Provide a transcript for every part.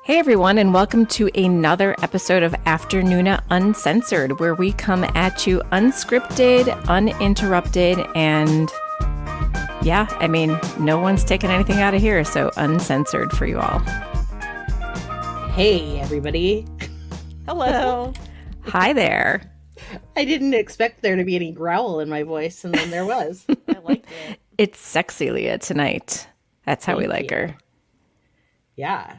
Hey everyone, and welcome to another episode of Afternoona Uncensored, where we come at you unscripted, uninterrupted, and no one's taking anything out of here, so uncensored for you all. Hey everybody. Hello. Hi there. I didn't expect there to be any growl in my voice, and then there was. I liked it. It's sexy Leah tonight. That's how we like her. Yeah.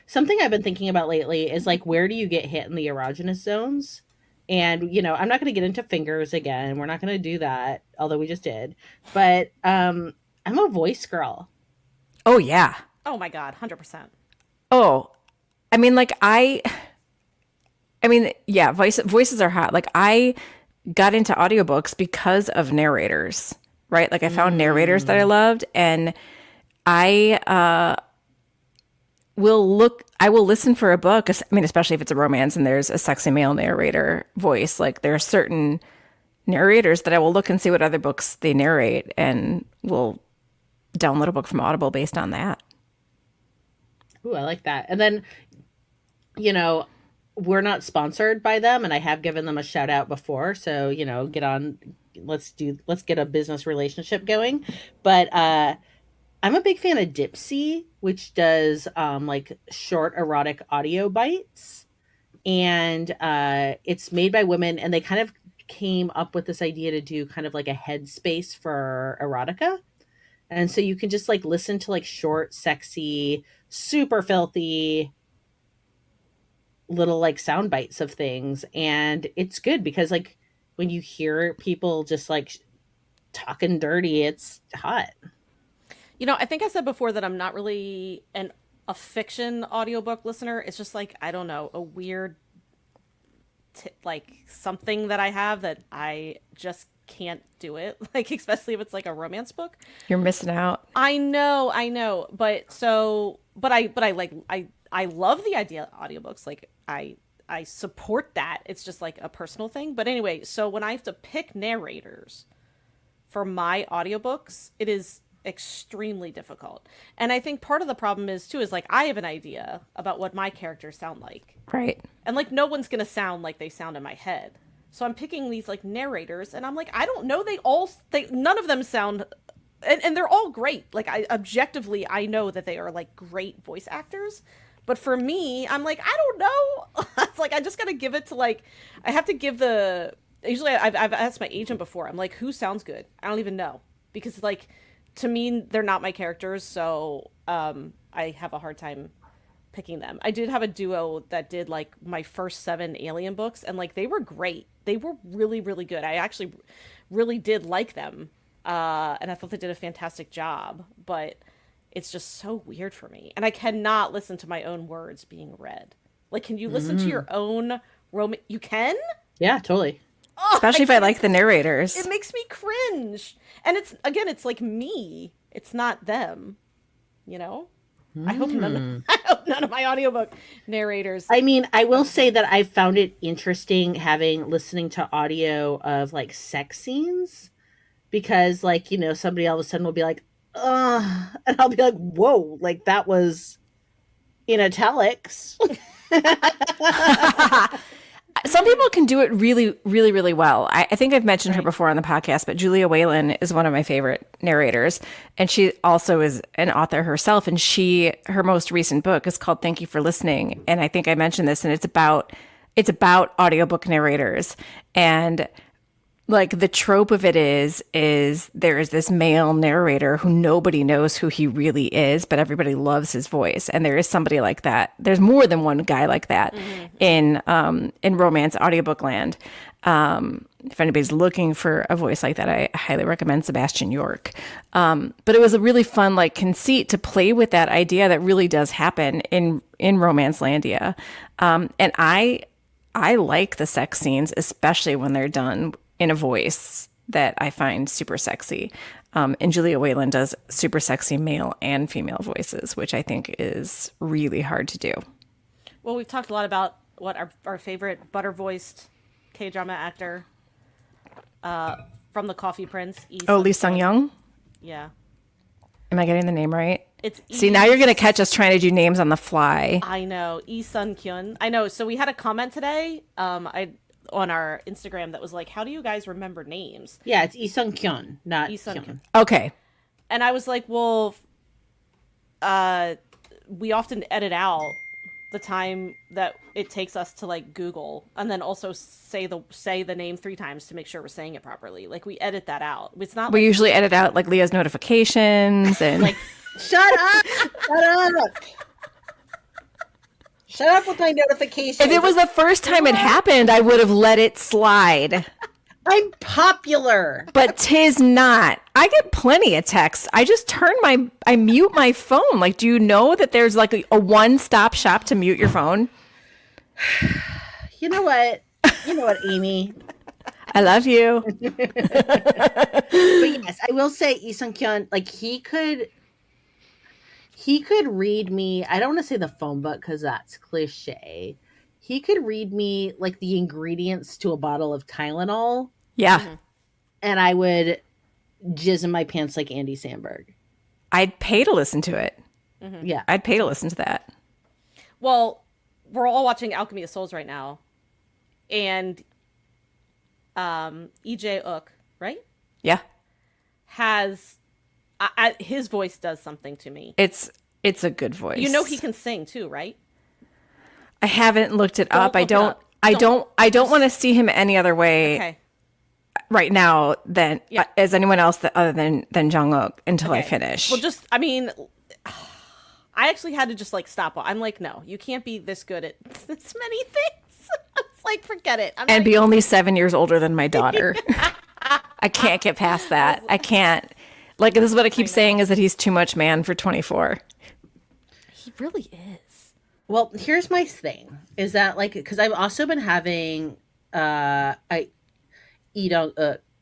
Something I've been thinking about lately is like, where do you get hit in the erogenous zones? And, I'm not going to get into fingers again. We're not going to do that, although we just did. But I'm a voice girl. Oh, yeah. Oh my God, 100%. Oh, voices are hot. Like, I got into audiobooks because of narrators, right? Like, I found narrators that I loved, and I will listen for a book. Especially if it's a romance and there's a sexy male narrator voice. Like, there are certain narrators that I will look and see what other books they narrate, and will download a book from Audible based on that. Ooh, I like that. And then, we're not sponsored by them, and I have given them a shout out before. So, get on, let's get a business relationship going. But I'm a big fan of Dipsy, which does like short erotic audio bites. And it's made by women, and they kind of came up with this idea to do kind of like a headspace for erotica. And so you can just like listen to like short, sexy, super filthy little like sound bites of things. And it's good because like when you hear people just like talking dirty, it's hot. I think I said before that I'm not really a fiction audiobook listener. It's just like, I don't know, a weird like something that I have that I just can't do it. Like, especially if it's like a romance book. You're missing out. I know. But I love the idea of audiobooks. Like, I support that. It's just like a personal thing. But anyway, so when I have to pick narrators for my audiobooks, it is extremely difficult. And I think part of the problem is like I have an idea about what my characters sound like. Right. And like no one's going to sound like they sound in my head. So I'm picking these like narrators, and I'm like, I don't know, none of them sound, and they're all great. Like, objectively I know that they are like great voice actors. But for me, I'm like, I don't know. It's like, I just got to give it to like, I have to give usually I've asked my agent before. I'm like, who sounds good? I don't even know. Because like, to me, they're not my characters. So I have a hard time picking them. I did have a duo that did like my first 7 Alien books, and like, they were great. They were really, really good. I actually really did like them. And I thought they did a fantastic job. But it's just so weird for me. And I cannot listen to my own words being read. Like, can you listen to your own romance? You can? Yeah, totally. Oh, Especially if I like the narrators. It makes me cringe. And it's like me. It's not them. I hope none of my audiobook narrators. I mean, I will say that I found it interesting listening to audio of like sex scenes, because like, somebody all of a sudden will be like, and I'll be like, whoa, like that was in italics. Some people can do it really, really, really well. I think I've mentioned her before on the podcast, but Julia Whalen is one of my favorite narrators. And she also is an author herself. And her most recent book is called Thank You for Listening. And I think I mentioned this, and it's about audiobook narrators. And like, the trope of it is there is this male narrator who nobody knows who he really is, but everybody loves his voice. And there is somebody like that. There's more than one guy like that in romance audiobook land. If anybody's looking for a voice like that, I highly recommend Sebastian York. But it was a really fun like conceit to play with that idea that really does happen in Romance Landia. And I like the sex scenes, especially when they're done in a voice that I find super sexy. And Julia Whalen does super sexy male and female voices, which I think is really hard to do. Well, we've talked a lot about what our favorite butter-voiced K-drama actor from The Coffee Prince. Lee Sung-young? Yeah. Am I getting the name right? It's See, now you're going to catch us trying to do names on the fly. I know, Lee Sun-kyun. I know. So we had a comment today, on our Instagram that was like, "How do you guys remember names?" Yeah, it's Lee Sun-kyun, not Lee Sun-kyun. Kyun. Okay. And I was like, "Well, we often edit out the time that it takes us to like Google, and then also say the name 3 times to make sure we're saying it properly. Like we edit that out. It's not. We usually edit out like Leah's notifications and Like, shut up! Shut up! Shut up with my notifications. if it was the first time it happened, I would have let it slide. I'm popular. But 'tis not. I get plenty of texts. I just I mute my phone. Like, do you know that there's like a one-stop shop to mute your phone? You know what? Amy? I love you. But yes, I will say Lee Sun-kyun, like he could read me. I don't want to say the phone book because that's cliche. He could read me like the ingredients to a bottle of Tylenol, Yeah. and I would jizz in my pants like Andy Samberg. I'd pay to listen to it. Yeah. I'd pay to listen to that. Well, we're all watching Alchemy of Souls right now, and Lee Jae-Wook, right, Yeah. has his voice does something to me. It's a good voice. You know he can sing too, right? I haven't looked it up. look it up. I don't want to see him any other way Okay. right now than Yeah. as anyone else other than Jung Wook until I Okay. finish. Well, I mean, I actually had to just like stop. I'm like, no, you can't be this good at this many things. It's like, forget it. and be only 7 years older than my daughter. I can't get past that. I can't. Like, this is what I keep saying is that he's too much man for 24. He really is. Well, here's my thing: is that like because I've also been having a Dong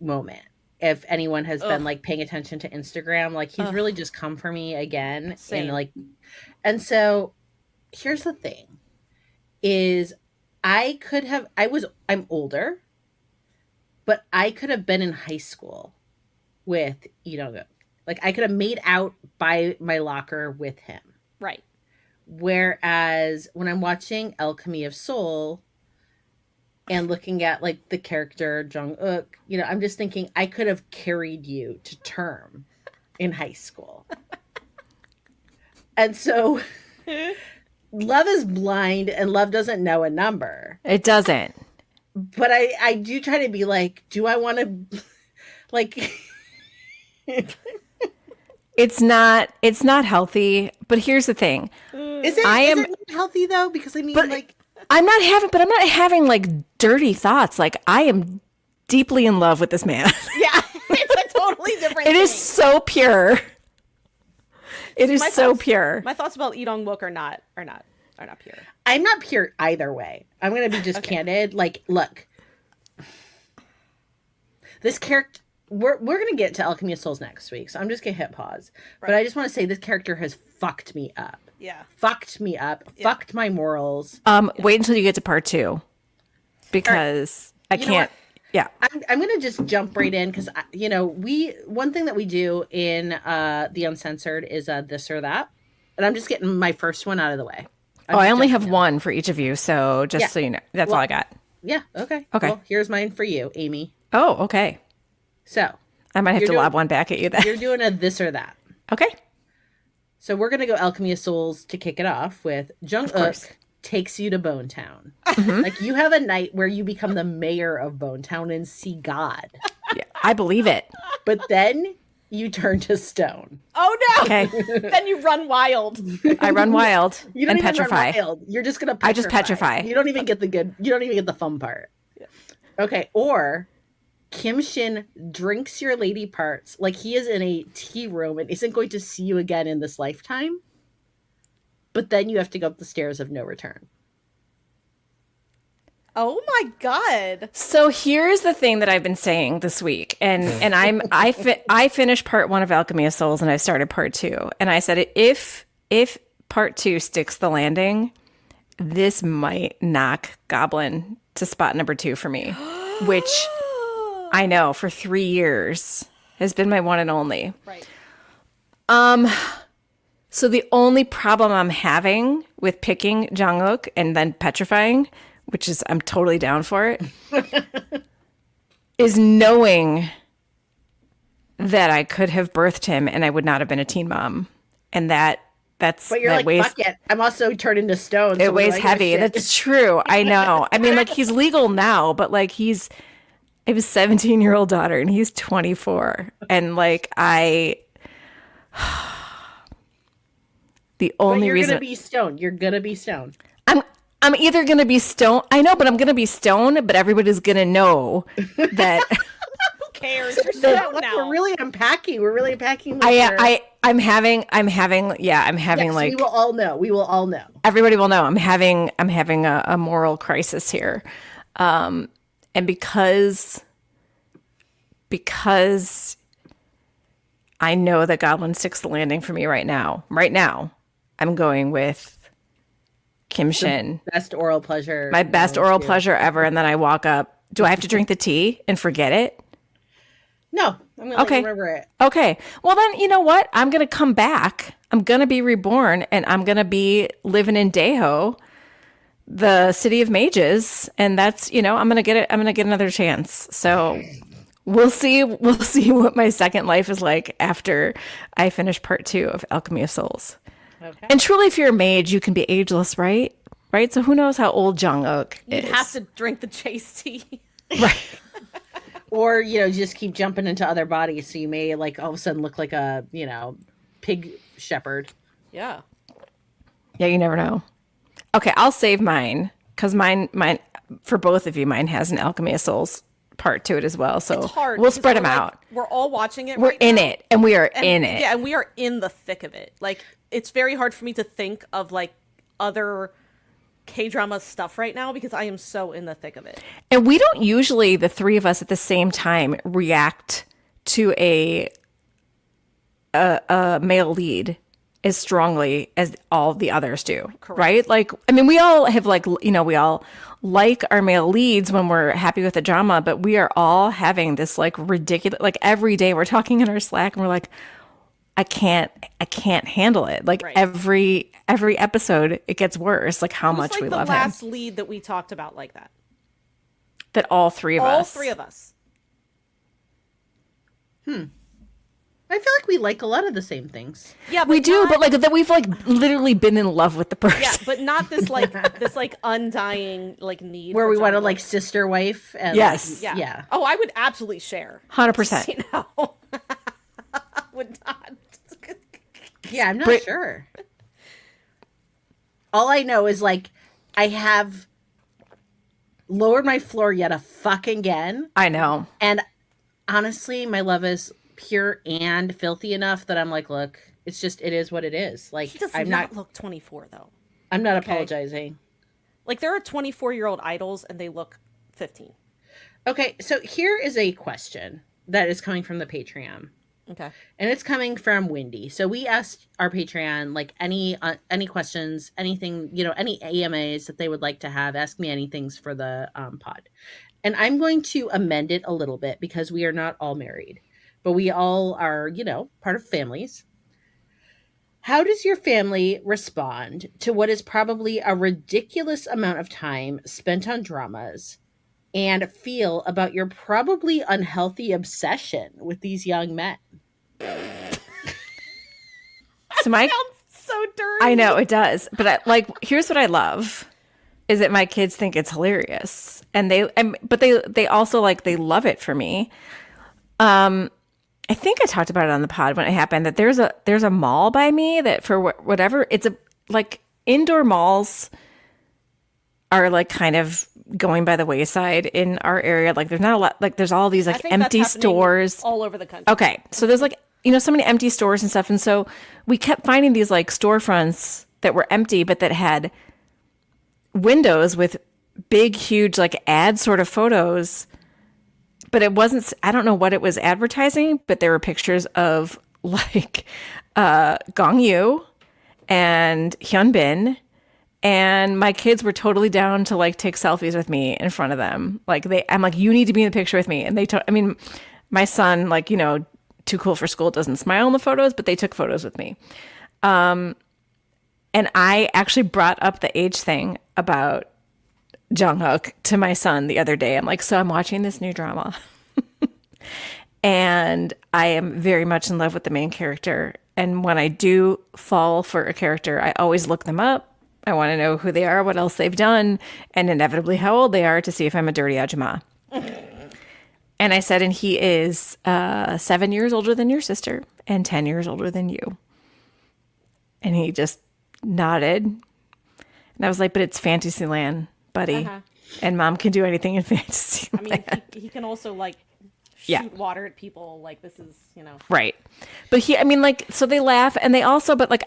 moment. If anyone has been like paying attention to Instagram, like he's really just come for me again, Same. and so here's the thing: is I'm older, but I could have been in high school with Dong Wook. Like I could have made out by my locker with him. Right. Whereas when I'm watching Alchemy of Soul and looking at like the character Jung Wook, I'm just thinking I could have carried you to term in high school. And so love is blind and love doesn't know a number. It doesn't. But I do try to be like, do I want to like It's not healthy, but here's the thing. is it not healthy though? Because I mean But like I'm not having like dirty thoughts. Like, I am deeply in love with this man. Yeah, it's a totally different. It is thing. so pure. It is My so thoughts- pure. My thoughts about Lee Dong Wook are not pure. I'm not pure either way. I'm going to be just candid. Like, look, this character, we're going to get to Alchemy of Souls next week. So I'm just going to hit pause. But I just want to say this character has fucked me up. Yeah. Fucked me up. Fucked my morals. Wait until you get to part 2 because I You know can't. what? Yeah. I'm going to just jump right in because, one thing that we do in the Uncensored is this or that. And I'm just getting my first one out of the way. I only have one for each of you. So just so you know, that's all I got. Yeah. Okay. Okay. Well, here's mine for you, Amy. Oh, okay. So I might have You're to doing- lob one back at you then. you're doing a this or that. Okay. So we're going to go Alchemy of Souls to kick it off with Jung course. Wook takes you to Bone Town. Like you have a night where you become the mayor of Bone Town and see God. Yeah, I believe it. But then you turn to stone. Oh no! Okay. Then you run wild. I run wild You don't and even petrify. run wild. You're just going to I just petrify. You don't even get the fun part. Okay, or Kim Shin drinks your lady parts like he is in a tea room and isn't going to see you again in this lifetime. But then you have to go up the stairs of no return. Oh my god! So here's the thing that I've been saying this week, and I finished part 1 of Alchemy of Souls, and I started part 2, and I said if part 2 sticks the landing, this might knock Goblin to spot number 2 for me, which I know for 3 years has been my one and only. Right. So the only problem I'm having with picking Jong Wook and then petrifying, which is I'm totally down for it, is knowing that I could have birthed him and I would not have been a teen mom, and that's But you're that like, weighs, fuck it. I'm also turned into stone. it weighs heavy. That's true. I know. I mean, like he's legal now, but like I have a 17-year-old daughter and he's 24, and like the only you're reason gonna be stoned. You're gonna be stoned. I'm either gonna be stoned. I know, but I'm gonna be stoned. But everybody's gonna know that Who cares? You're stoned now. We're really unpacking. We're really unpacking. With her. I'm having Yes, like we will all know. We will all know. everybody will know I'm having a moral crisis here, and because I know that Goblin Sticks the landing for me right now. Right now, I'm going with Kim Shin. Best oral pleasure. My best oral pleasure ever. And then I walk up. Do I have to drink the tea and forget it? No, I'm gonna let you remember it. Okay. Well, then, you know what? I'm going to come back. I'm going to be reborn and I'm going to be living in Daeho, the city of mages. And that's, I'm going to get it. I'm going to get another chance. So we'll see what my second life is like after I finish part 2 of Alchemy of Souls. Okay. And truly, if you're a mage, you can be ageless, right? Right? So who knows how old Jong Wook is? You have to drink the chase tea. Right. Or, just keep jumping into other bodies. So you may like all of a sudden look like a, pig shepherd. Yeah. Yeah, you never know. Okay, I'll save mine because mine for both of you, mine has an Alchemy of Souls part to it as well. So It's hard. we'll because spread them we're, like, out. We're all watching it. We're right in now. it, and we are And- in it. Yeah, and we are in the thick of it. Like, it's very hard for me to think of like other K-drama stuff right now because I am so in the thick of it. And we don't usually, the three of us at the same time, react to a male lead as strongly as all the others do. Correct. Right? Like, I mean, we all have like, we all like our male leads when we're happy with the drama, but we are all having this like ridiculous, like every day we're talking in our Slack and we're like, I can't handle it. Like Right. every episode, it gets worse. Like how It was much like we the love last him. lead that we talked about like that. That all three of All us. 3 of us. I feel like we like a lot of the same things. Yeah, but We do, not- but like that we've like literally been in love with the person. yeah, but not this like undying like need Where for we want to John like Wook. sister wife. And Yes. Yeah. Yeah. Oh, I would absolutely share. 100%. You know, would not. Yeah, I'm not Brit- sure. All I know is like I have lowered my floor yet a fucking again. I know. And honestly, my love is pure and filthy enough that I'm like, look, it is what it is. Like He does I'm not not look 24 though. I'm not Okay. apologizing. Like there are 24-year-old idols and they look 15. Okay, so here is a question that is coming from the Patreon. Okay. And it's coming from Wendy. So we asked our Patreon like any questions, anything, any AMAs that they would like to have. Ask me anythings for the pod. And I'm going to amend it a little bit because we are not all married, but we all are, part of families. How does your family respond to what is probably a ridiculous amount of time spent on dramas and feel about your probably unhealthy obsession with these young men? So my Sounds so dirty. I know it does, but here's what I love is that my kids think it's hilarious, and but they also like they love it for me. I think I talked about it on the pod when it happened that there's a mall by me that for whatever it's like indoor malls are like kind of going by the wayside in our area. Like there's not a lot. Like there's all these I like think that's empty happening stores. all over the country. Okay. So there's like, so many empty stores and stuff. And so we kept finding these like storefronts that were empty, but that had windows with big, huge, like ad sort of photos. But it wasn't, I don't know what it was advertising, but there were pictures of like Gong Yoo and Hyun Bin. And my kids were totally down to like take selfies with me in front of them. Like I'm like, you need to be in the picture with me. And my son, like, too cool for school, doesn't smile in the photos, but they took photos with me. And I actually brought up the age thing about Jung Wook to my son the other day. I'm like, so I'm watching this new drama. And I am very much in love with the main character. And when I do fall for a character, I always look them up. I want to know who they are, what else they've done, and inevitably how old they are to see if I'm a dirty ajumma. And I said, and he is 7 years older than your sister and 10 years older than you. And he just nodded. And I was like, but it's Fantasyland, buddy. And mom can do anything in Fantasyland. I mean, he can also like shoot water at people. Like this is, Right. But so they laugh and they also, but like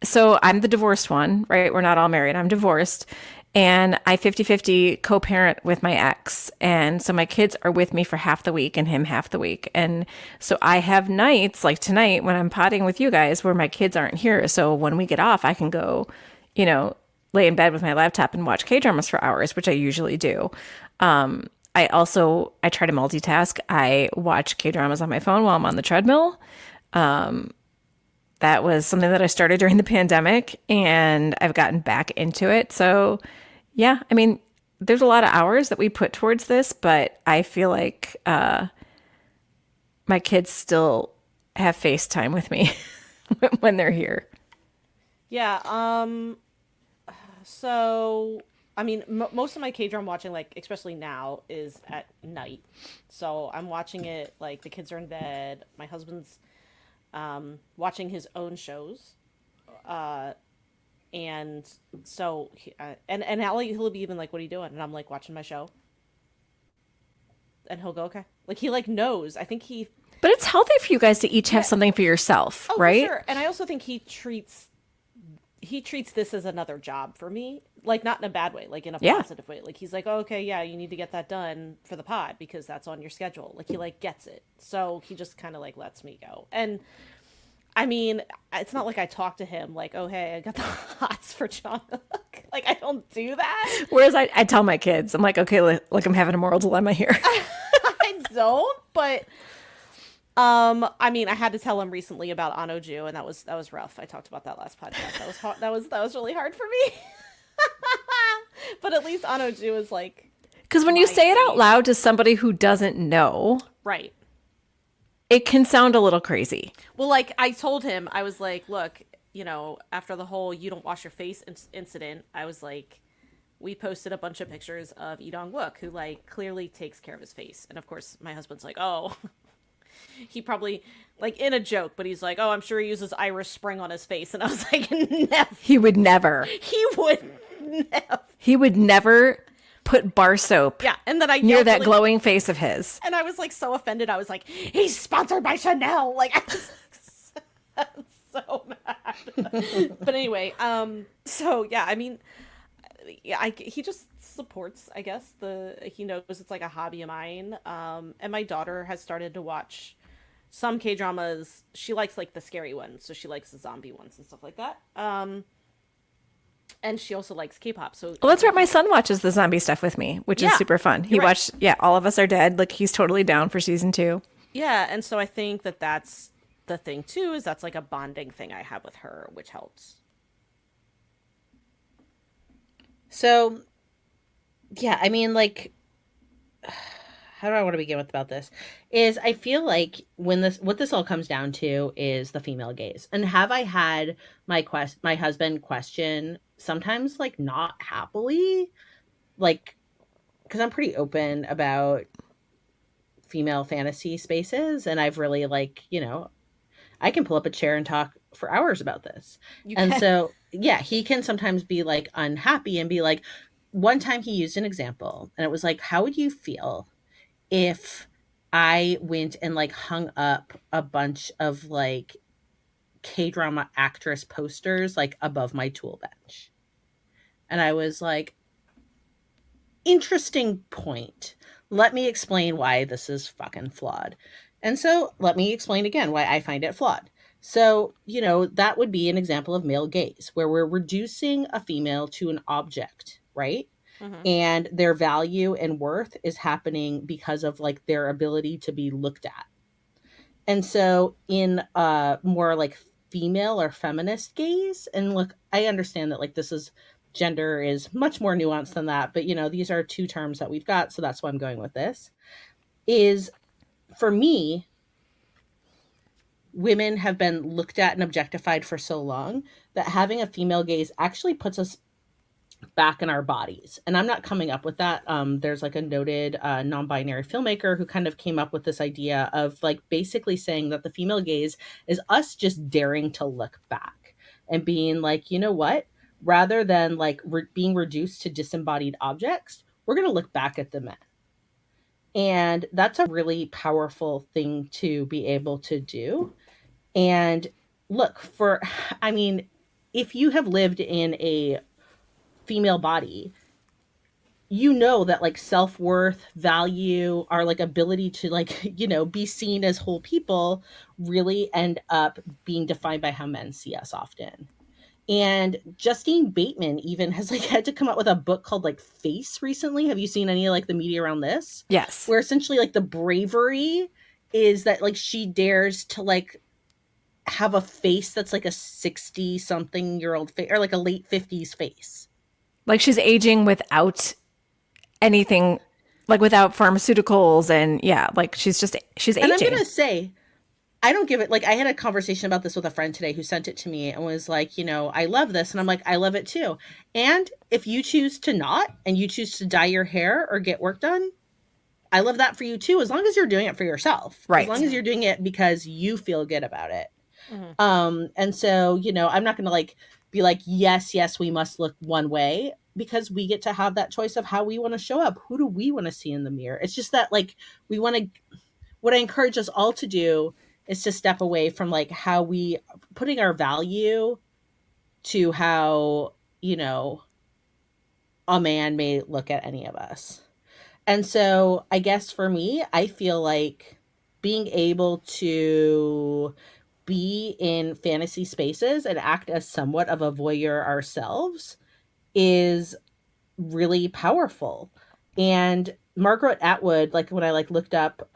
so I'm the divorced one, right? We're not all married. I'm divorced. And I 50-50 co-parent with my ex. And so my kids are with me for half the week and him half the week. And so I have nights like tonight when I'm potting with you guys where my kids aren't here. So when we get off, I can go, lay in bed with my laptop and watch K-dramas for hours, which I usually do. I try to multitask. I watch K-dramas on my phone while I'm on the treadmill. That was something that I started during the pandemic and I've gotten back into it. So yeah, I mean, there's a lot of hours that we put towards this, but I feel like my kids still have FaceTime with me when they're here. Yeah. So, I mean, most of my K-drama watching, like, especially now, is at night. So I'm watching it, like, the kids are in bed. My husband's watching his own shows. And so, and he'll be even like, what are you doing? And I'm like, watching my show. And he'll go, okay. Like, he, like, knows. I think he... But it's healthy for you guys to each have something for yourself, right? For sure. And I also think he treats this as another job for me, like not in a bad way, like in a positive way. Like he's like, oh, okay, yeah, you need to get that done for the pod because that's on your schedule. Like he like gets it. So he just kind of like lets me go. And I mean, it's not like I talk to him like, oh, hey, I got the hots for Jung Wook. Like I don't do that. Whereas I tell my kids, I'm like, okay, look, I'm having a moral dilemma here. I don't, but I mean, I had to tell him recently about Anoju, and that was rough. I talked about that last podcast. That was hard. That was really hard for me. But at least Anoju is like, because when you say it out loud to somebody who doesn't know, right, it can sound a little crazy. Well, like I told him, I was like, look, after the whole "you don't wash your face" incident, I was like, we posted a bunch of pictures of Dong Wook, who like clearly takes care of his face, and of course, my husband's like, oh. He probably, like, in a joke, but he's like, oh, I'm sure he uses Irish Spring on his face. And I was like, never. He would never. He would never. He would never put bar soap and then I near that glowing face of his. And I was, like, so offended. I was like, he's sponsored by Chanel. Like, I was so mad. But anyway, so, yeah, I mean, he just supports, I guess, he knows it's like a hobby of mine. And my daughter has started to watch some K-dramas. She likes like the scary ones, so she likes the zombie ones and stuff like that. And she also likes K-pop. So well, that's right. My son watches the zombie stuff with me, which is super fun. He watched, All of Us Are Dead. Like he's totally down for season 2. Yeah, and so I think that's the thing too, is that's like a bonding thing I have with her, which helps. So, yeah, I mean, like, how do I want to begin with about this? Is I feel like what this all comes down to is the female gaze. And have I had my husband question sometimes, like, not happily, like, because I'm pretty open about female fantasy spaces, and I've really, like, I can pull up a chair and talk for hours about this. So, yeah, he can sometimes be like unhappy and be like, one time he used an example and it was like, how would you feel if I went and like hung up a bunch of like K-drama actress posters like above my tool bench? And I was like, interesting point. Let me explain why this is fucking flawed. And so let me explain again why I find it flawed. So, that would be an example of male gaze, where we're reducing a female to an object, right? Mm-hmm. And their value and worth is happening because of like their ability to be looked at. And so in more like female or feminist gaze, and look, I understand that like this is gender is much more nuanced than that, but you know, these are two terms that we've got, so that's why I'm going with this. Is for me, women have been looked at and objectified for so long that having a female gaze actually puts us back in our bodies. And I'm not coming up with that. There's like a noted non-binary filmmaker who kind of came up with this idea of like basically saying that the female gaze is us just daring to look back and being like, you know what? Rather than like being reduced to disembodied objects, we're going to look back at the men. And that's a really powerful thing to be able to do. And look, for, I mean, if you have lived in a female body, you know that like self-worth, value, our like ability to like, you know, be seen as whole people really end up being defined by how men see us often. And Justine Bateman even has like had to come out with a book called like Face recently. Have you seen any like the media around this? Yes. Where essentially like the bravery is that like she dares to like have a face that's like a 60 something year old face or like a late 50s face. Like she's aging without anything, like without pharmaceuticals, and yeah, like she's aging. And I'm going to say, I don't give it, like, I had a conversation about this with a friend today who sent it to me and was like, you know, I love this. And I'm like, I love it too. And if you choose to not, and you choose to dye your hair or get work done, I love that for you too, as long as you're doing it for yourself. Right. As long as you're doing it because you feel good about it. Mm-hmm. And so, you know, I'm not going to like be like, yes, we must look one way, because we get to have that choice of how we want to show up. Who do we want to see in the mirror? It's just that like we want to, what I encourage us all to do is to step away from like how we putting our value to how, you know, a man may look at any of us. And so I guess for me, I feel like being able to be in fantasy spaces and act as somewhat of a voyeur ourselves is really powerful. And Margaret Atwood, like when I like looked up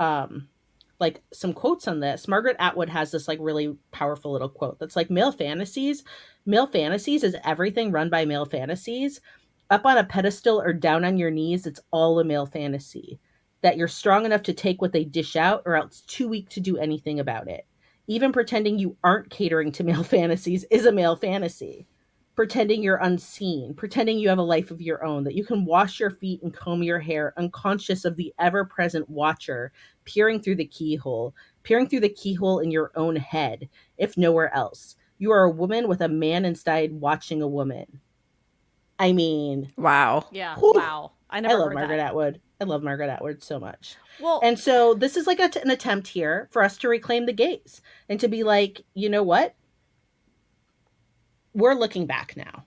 like some quotes on this, Margaret Atwood has this like really powerful little quote that's like, male fantasies is everything run by male fantasies. Up on a pedestal or down on your knees, it's all a male fantasy. That you're strong enough to take what they dish out, or else too weak to do anything about it. Even pretending you aren't catering to male fantasies is a male fantasy. Pretending you're unseen, pretending you have a life of your own, that you can wash your feet and comb your hair, unconscious of the ever-present watcher peering through the keyhole in your own head, if nowhere else. You are a woman with a man inside watching a woman. I mean, Wow. Yeah. whew, Wow. I never love heard Margaret that. Atwood. I love Margaret Atwood so much. Well, And so this is like an attempt here for us to reclaim the gaze and to be like, you know what? We're looking back now.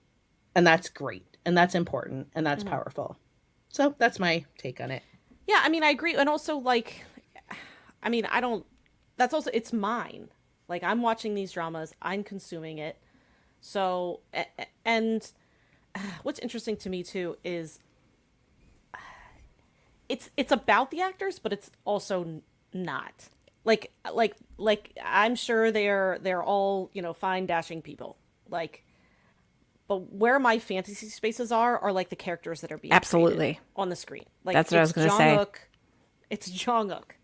And that's great. And that's important. And that's powerful. So that's my take on it. yeah, I mean, I agree. And also, like, I mean, I don't, that's also, it's mine. Like, I'm watching these dramas, I'm consuming it. So, and what's interesting to me too is it's about the actors, but it's also not. Like I'm sure they're all, you know, fine dashing people. Like, but where my fantasy spaces are like the characters that are being Absolutely created on the screen. Like, that's what I was going to say. It's Jong-uk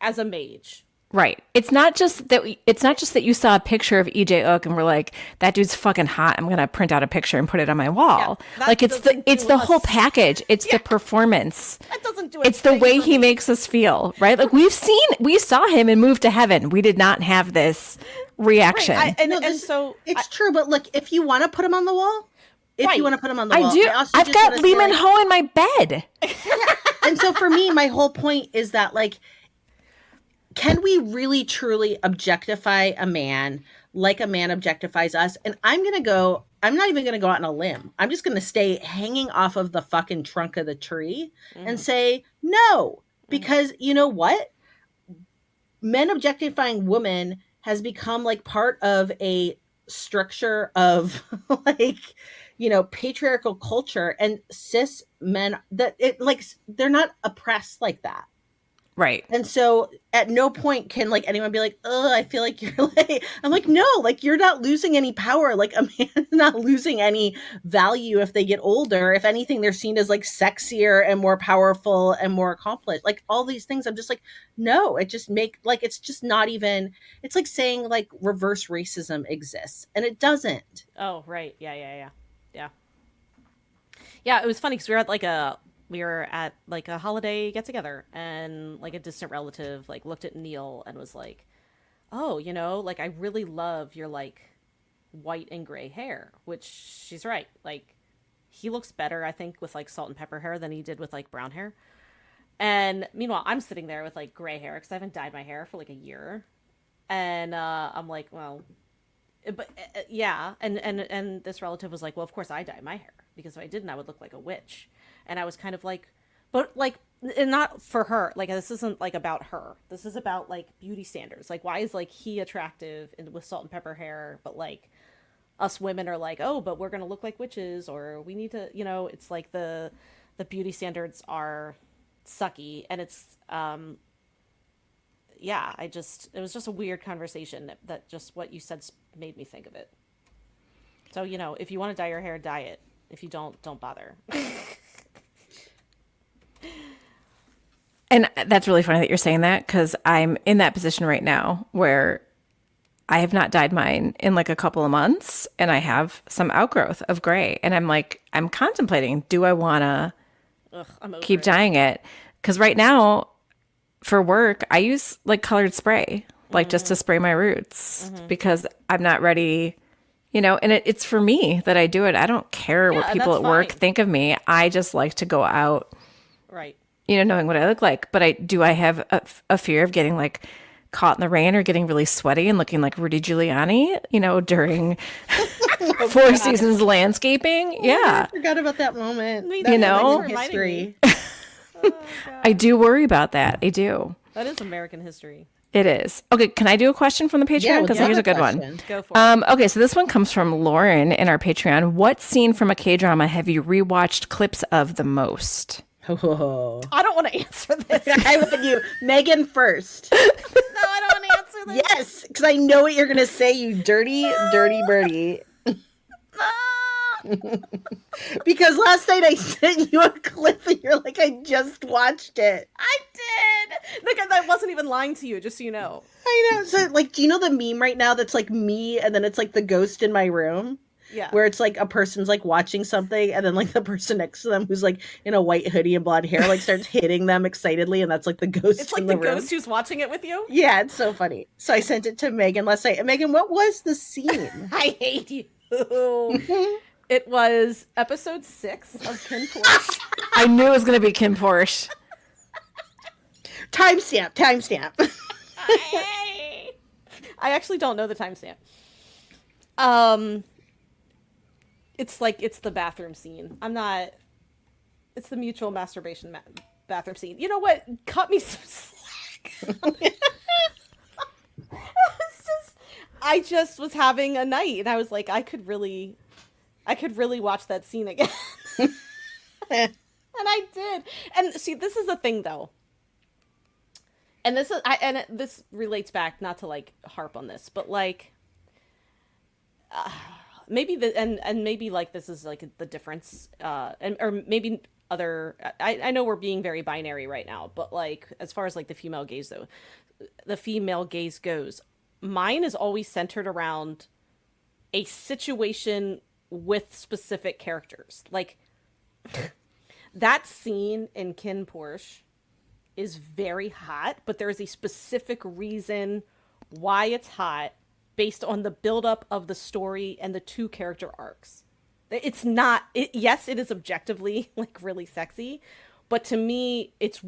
as a mage. Right. It's not just that you saw a picture of Lee Jae-Wook and were like, that dude's fucking hot. I'm going to print out a picture and put it on my wall. Yeah, like it's the whole package. It's the performance. That doesn't do It's the anything way for he me. makes us feel, right? Like we saw him in Move to Heaven. We did not have this reaction. Right, It's true, but look, if you want to put him on the wall, Right. you want to put him on the I wall. do. Also I've just got wanna Lee say, Min like, Ho in my bed. and so for me, my whole point is that like, can we really truly objectify a man like a man objectifies us? And I'm not even going to go out on a limb. I'm just going to stay hanging off of the fucking trunk of the tree and say no, because you know what? Men objectifying women has become like part of a structure of like, you know, patriarchal culture, and cis men that it like, they're not oppressed like that. Right. And so at no point can like anyone be like, "Oh, I feel like you're like," I'm like, "No, like you're not losing any power. Like a man's not losing any value if they get older. If anything, they're seen as like sexier and more powerful and more accomplished. Like all these things, I'm just like, no, it just make like it's just not even it's like saying like reverse racism exists and it doesn't. Oh, right. Yeah. Yeah, it was funny because we were at like a holiday get together, and like a distant relative like looked at Neil and was like, "Oh, like I really love your like white and gray hair," which she's right. Like he looks better, I think, with like salt and pepper hair than he did with like brown hair. And meanwhile, I'm sitting there with like gray hair because I haven't dyed my hair for like a year, and I'm like, well, but yeah, and this relative was like, well, of course I dye my hair because if I didn't, I would look like a witch. And I was kind of like, but like, and not for her. Like this isn't like about her. This is about like beauty standards. Like why is like he attractive and with salt and pepper hair, but like us women are like, oh, but we're gonna look like witches, or we need to, it's like the beauty standards are sucky, and it's yeah, it was just a weird conversation that just what you said made me think of it. So, if you want to dye your hair, dye it. If you don't bother. And that's really funny that you're saying that because I'm in that position right now where I have not dyed mine in like a couple of months and I have some outgrowth of gray. And I'm like, I'm contemplating, do I want to keep dyeing it? Because right now for work, I use like colored spray, like just to spray my roots because I'm not ready, and it's for me that I do it. I don't care what people at work think of me. I just like to go out. Right. Knowing what I look like. But I have a fear of getting like caught in the rain or getting really sweaty and looking like Rudy Giuliani, during Four Seasons landscaping. Yeah. I forgot about that moment. History. I do worry about that. I do. That is American history. It is. Okay, can I do a question from the Patreon? Because here's a good one. Go for it. Okay, so this one comes from Lauren in our Patreon. What scene from a K-drama have you rewatched clips of the most? Oh. I don't want to answer this. I want you, Megan first. No, I don't want to answer this. Yes, because I know what you're gonna say, you dirty birdie. Because last night I sent you a clip and you're like, I just watched it. I did. Look, I wasn't even lying to you, just so you know. I know. So, like, do you know the meme right now that's like me and then it's like the ghost in my room? Yeah. Where it's like a person's like watching something and then like the person next to them who's like in a white hoodie and blonde hair like starts hitting them excitedly and that's like the ghost It's like in the room. ghost who's watching it with you? Yeah, it's so funny. So I sent it to Megan last night. And Megan, what was the scene? I hate you. It was episode 6 of Kin Porsche. I knew it was going to be Kim Porsche. Timestamp. I actually don't know the timestamp. It's the bathroom scene. It's the mutual masturbation bathroom scene. You know what? Cut me some slack. I just was having a night and I was like, I could really watch that scene again. And I did. And see, this is the thing though. And this relates back, not to like harp on this, but like maybe maybe like this is like the difference or maybe I know we're being very binary right now, but like as far as like the female gaze goes, mine is always centered around a situation with specific characters. Like that scene in Kin Porsche is very hot, but there's a specific reason why it's hot based on the buildup of the story and the two character arcs. It's not, yes, it is objectively like really sexy, but to me, it's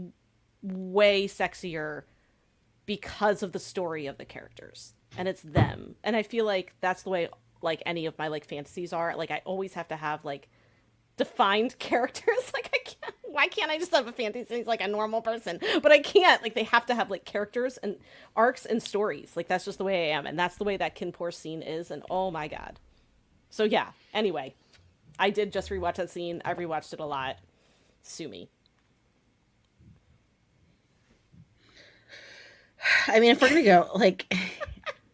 way sexier because of the story of the characters and it's them. And I feel like that's the way like any of my like fantasies are. Like I always have to have like defined characters. Like why can't I just have a fantasy like a normal person? But I can't. Like they have to have like characters and arcs and stories. Like that's just the way I am, and that's the way that Kin Porsche scene is. And oh my god. So yeah. Anyway, I did just rewatch that scene. I rewatched it a lot. Sue me. I mean, if we're gonna go like,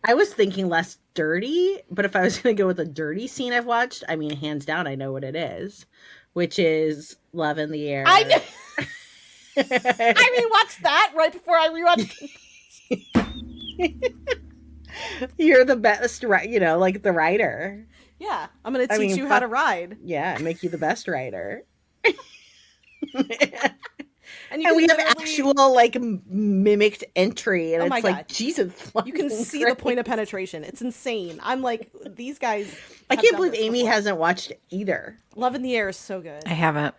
I was thinking less dirty, but if I was gonna go with a dirty scene I've watched, I mean, hands down, I know what it is, which is Love in the Air. I know. I rewatched that right before I rewatched. You're the best, right? You know, like the writer. Yeah, I'm gonna teach you how to ride. Yeah, make you the best writer. And And we have actual like mimicked entry, and Oh it's my like God. Jesus. You can see the point of penetration. It's insane. I'm like, these guys. I have can't done believe this Amy before. hasn't watched it either. Love in the Air is so good. I haven't.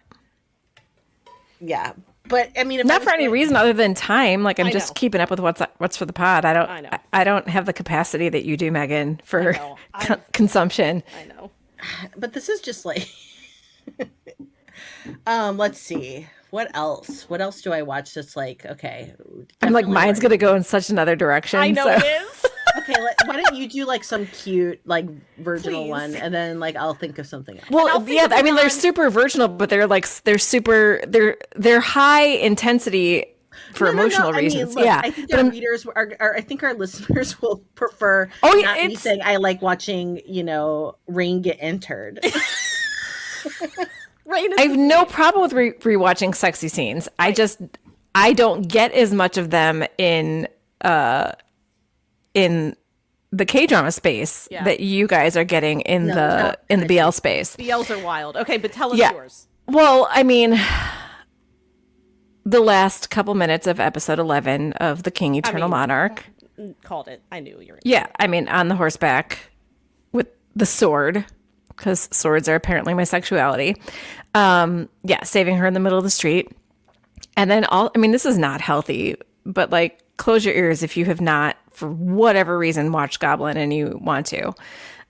Yeah, but I mean, if Not for any reason other than time. Like I'm I just know. keeping up with what's for the pod. I know. I don't have the capacity that you do, Megan, for know. consumption. I know. But this is just like, let's see, what else? What else do I watch? That's like, okay, I'm like, definitely mine's gonna go in such another direction. I know so. it is. Okay, why don't you do like some cute, like virginal Please. one, and then like I'll think of something else. Well, I'll think yeah, of I mean, they're one- super virginal, but they're high intensity for emotional reasons. I mean, look, yeah, I think but our I'm- readers I think our listeners will prefer. Oh, yeah, not me it's- saying I like watching, Rain get entered. Rain is I have no problem with rewatching sexy scenes. I don't get as much of them in the K-drama space Yeah. that you guys are getting in No, the BL space. BLs are wild. Okay, but tell us Yeah. yours. Well, I mean, the last couple minutes of episode 11 of The King Eternal Monarch. Called it. I knew you were. Yeah, I mean, on the horseback with the sword, because swords are apparently my sexuality. Yeah, saving her in the middle of the street. And then this is not healthy, but like, close your ears if you have not, for whatever reason, watched Goblin and you want to.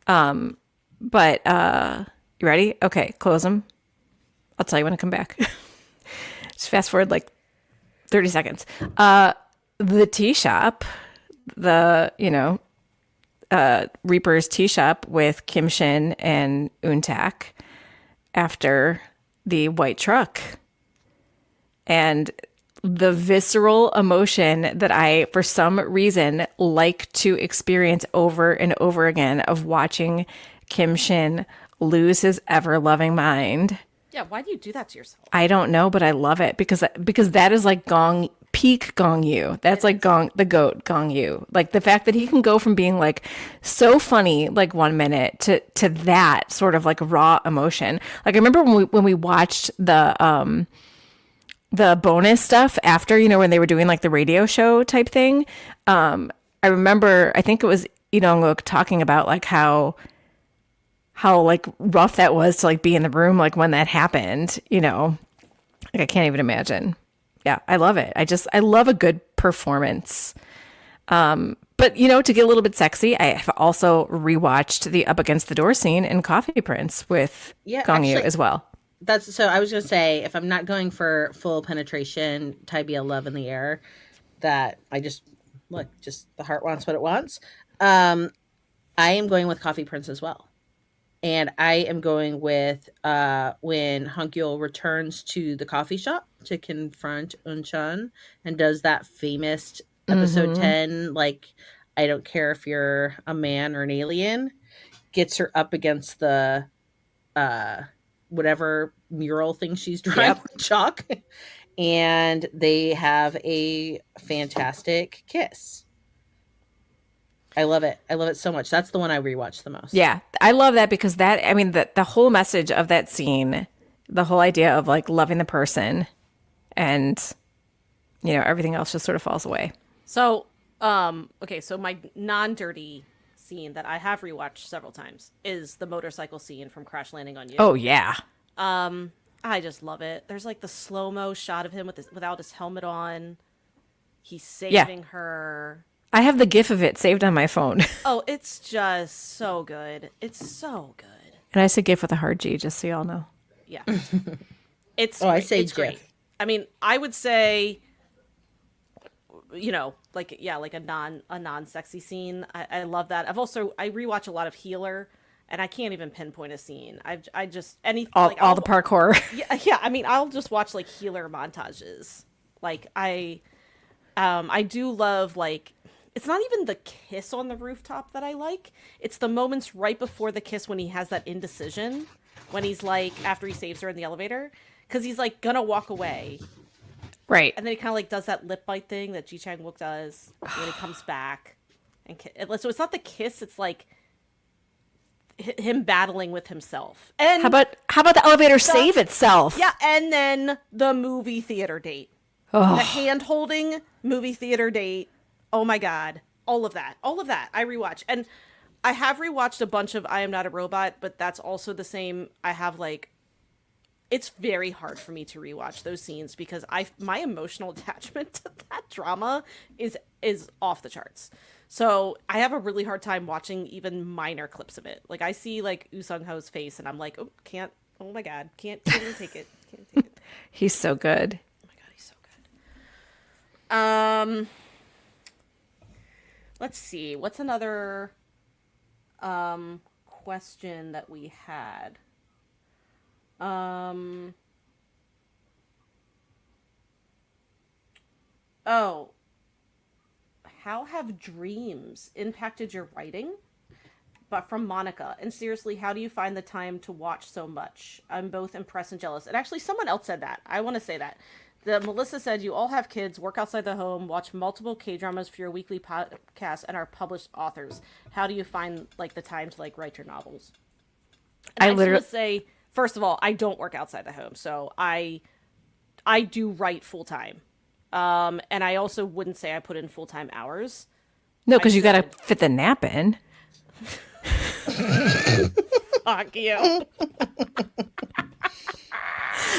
But you ready? Okay, close them. I'll tell you when I come back. Just fast forward like 30 seconds. The tea shop, Reaper's tea shop with Kim Shin and Untak after the white truck. And the visceral emotion that I, for some reason, like to experience over and over again of watching Kim Shin lose his ever-loving mind. Yeah, why do you do that to yourself? I don't know, but I love it because that is like peak Gong Yu. That's like the goat Gong Yu. Like the fact that he can go from being like so funny like 1 minute to that sort of like raw emotion. Like I remember when we watched the bonus stuff after, when they were doing like the radio show type thing. I remember, I think it was Lee Jae-Wook talking about like how like rough that was to like be in the room like when that happened, like I can't even imagine. Yeah, I love it. I love a good performance. But to get a little bit sexy, I have also rewatched the Up Against the Door scene in Coffee Prince with Gong Yu as well. So I was gonna say, if I'm not going for full penetration, Tybia Love in the Air, that I just the heart wants what it wants. I am going with Coffee Prince as well. And I am going with when Hankyul returns to the coffee shop to confront Unchan and does that famous episode 10, like, I don't care if you're a man or an alien, gets her up against the whatever mural thing she's drawing with chalk, and they have a fantastic kiss. I love it. I love it so much. That's the one I rewatched the most. Yeah, I love that because the whole message of that scene, the whole idea of like loving the person and, everything else just sort of falls away. So, okay, so my non-dirty scene that I have rewatched several times is the motorcycle scene from Crash Landing on You. Oh, yeah. I just love it. There's like the slow-mo shot of him without his helmet on. He's saving her. I have the GIF of it saved on my phone. Oh, it's just so good. It's so good. And I say GIF with a hard G, just so y'all know. Yeah. It's I great. say It's great. GIF. I mean, I would say, like a non-sexy scene. I love that. I rewatch a lot of Healer, and I can't even pinpoint a scene. I just All the parkour. Yeah. I mean, I'll just watch like Healer montages. Like I do love, like, it's not even the kiss on the rooftop that I like. It's the moments right before the kiss when he has that indecision, when he's like, after he saves her in the elevator, because he's like gonna walk away. Right. And then he kind of like does that lip bite thing that Lee Jae-Wook does when he comes back. So it's not the kiss, it's like him battling with himself. And how about the elevator save itself? Yeah, and then the movie theater date. Oh. The hand-holding movie theater date. Oh my god. All of that. I rewatch. And I have rewatched a bunch of I Am Not a Robot, but that's also the same. I have like, it's very hard for me to rewatch those scenes because my emotional attachment to that drama is off the charts. So I have a really hard time watching even minor clips of it. Like I see like Woo Sung-ho's face and I'm like, oh my god, can't even take it. Can't take it. He's so good. Oh my god, he's so good. Let's see. What's another question that we had? Oh. How have dreams impacted your writing? But from Monica. And seriously, how do you find the time to watch so much? I'm both impressed and jealous. And actually, someone else said that. I want to say that. Melissa said, you all have kids, work outside the home, watch multiple K-dramas for your weekly podcast, and are published authors. How do you find, like, the time to, like, write your novels? And I just want to say, first of all, I don't work outside the home. So I do write full-time. And I also wouldn't say I put in full-time hours. No, because you got to fit the nap in. Fuck you.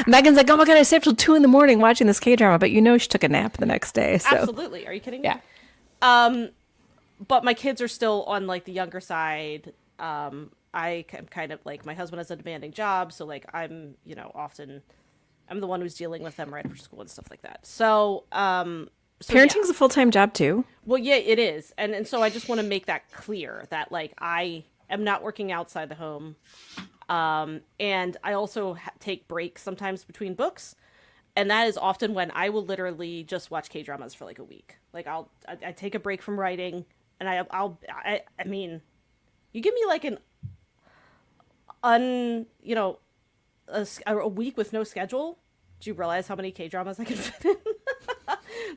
Megan's like, oh my god, I stayed up till 2 a.m. watching this K-drama, but you know she took a nap the next day. So. Absolutely. Are you kidding me? Yeah. But my kids are still on like the younger side. I am kind of like, my husband has a demanding job, so like I'm the one who's dealing with them right after school and stuff like that. So parenting's a full-time job too. Well, yeah, it is. And so I just want to make that clear that like I am not working outside the home. And I also take breaks sometimes between books. And that is often when I will literally just watch K-dramas for like a week. Like I take a break from writing and I mean, you give me like a week with no schedule. Do you realize how many K-dramas I can fit in?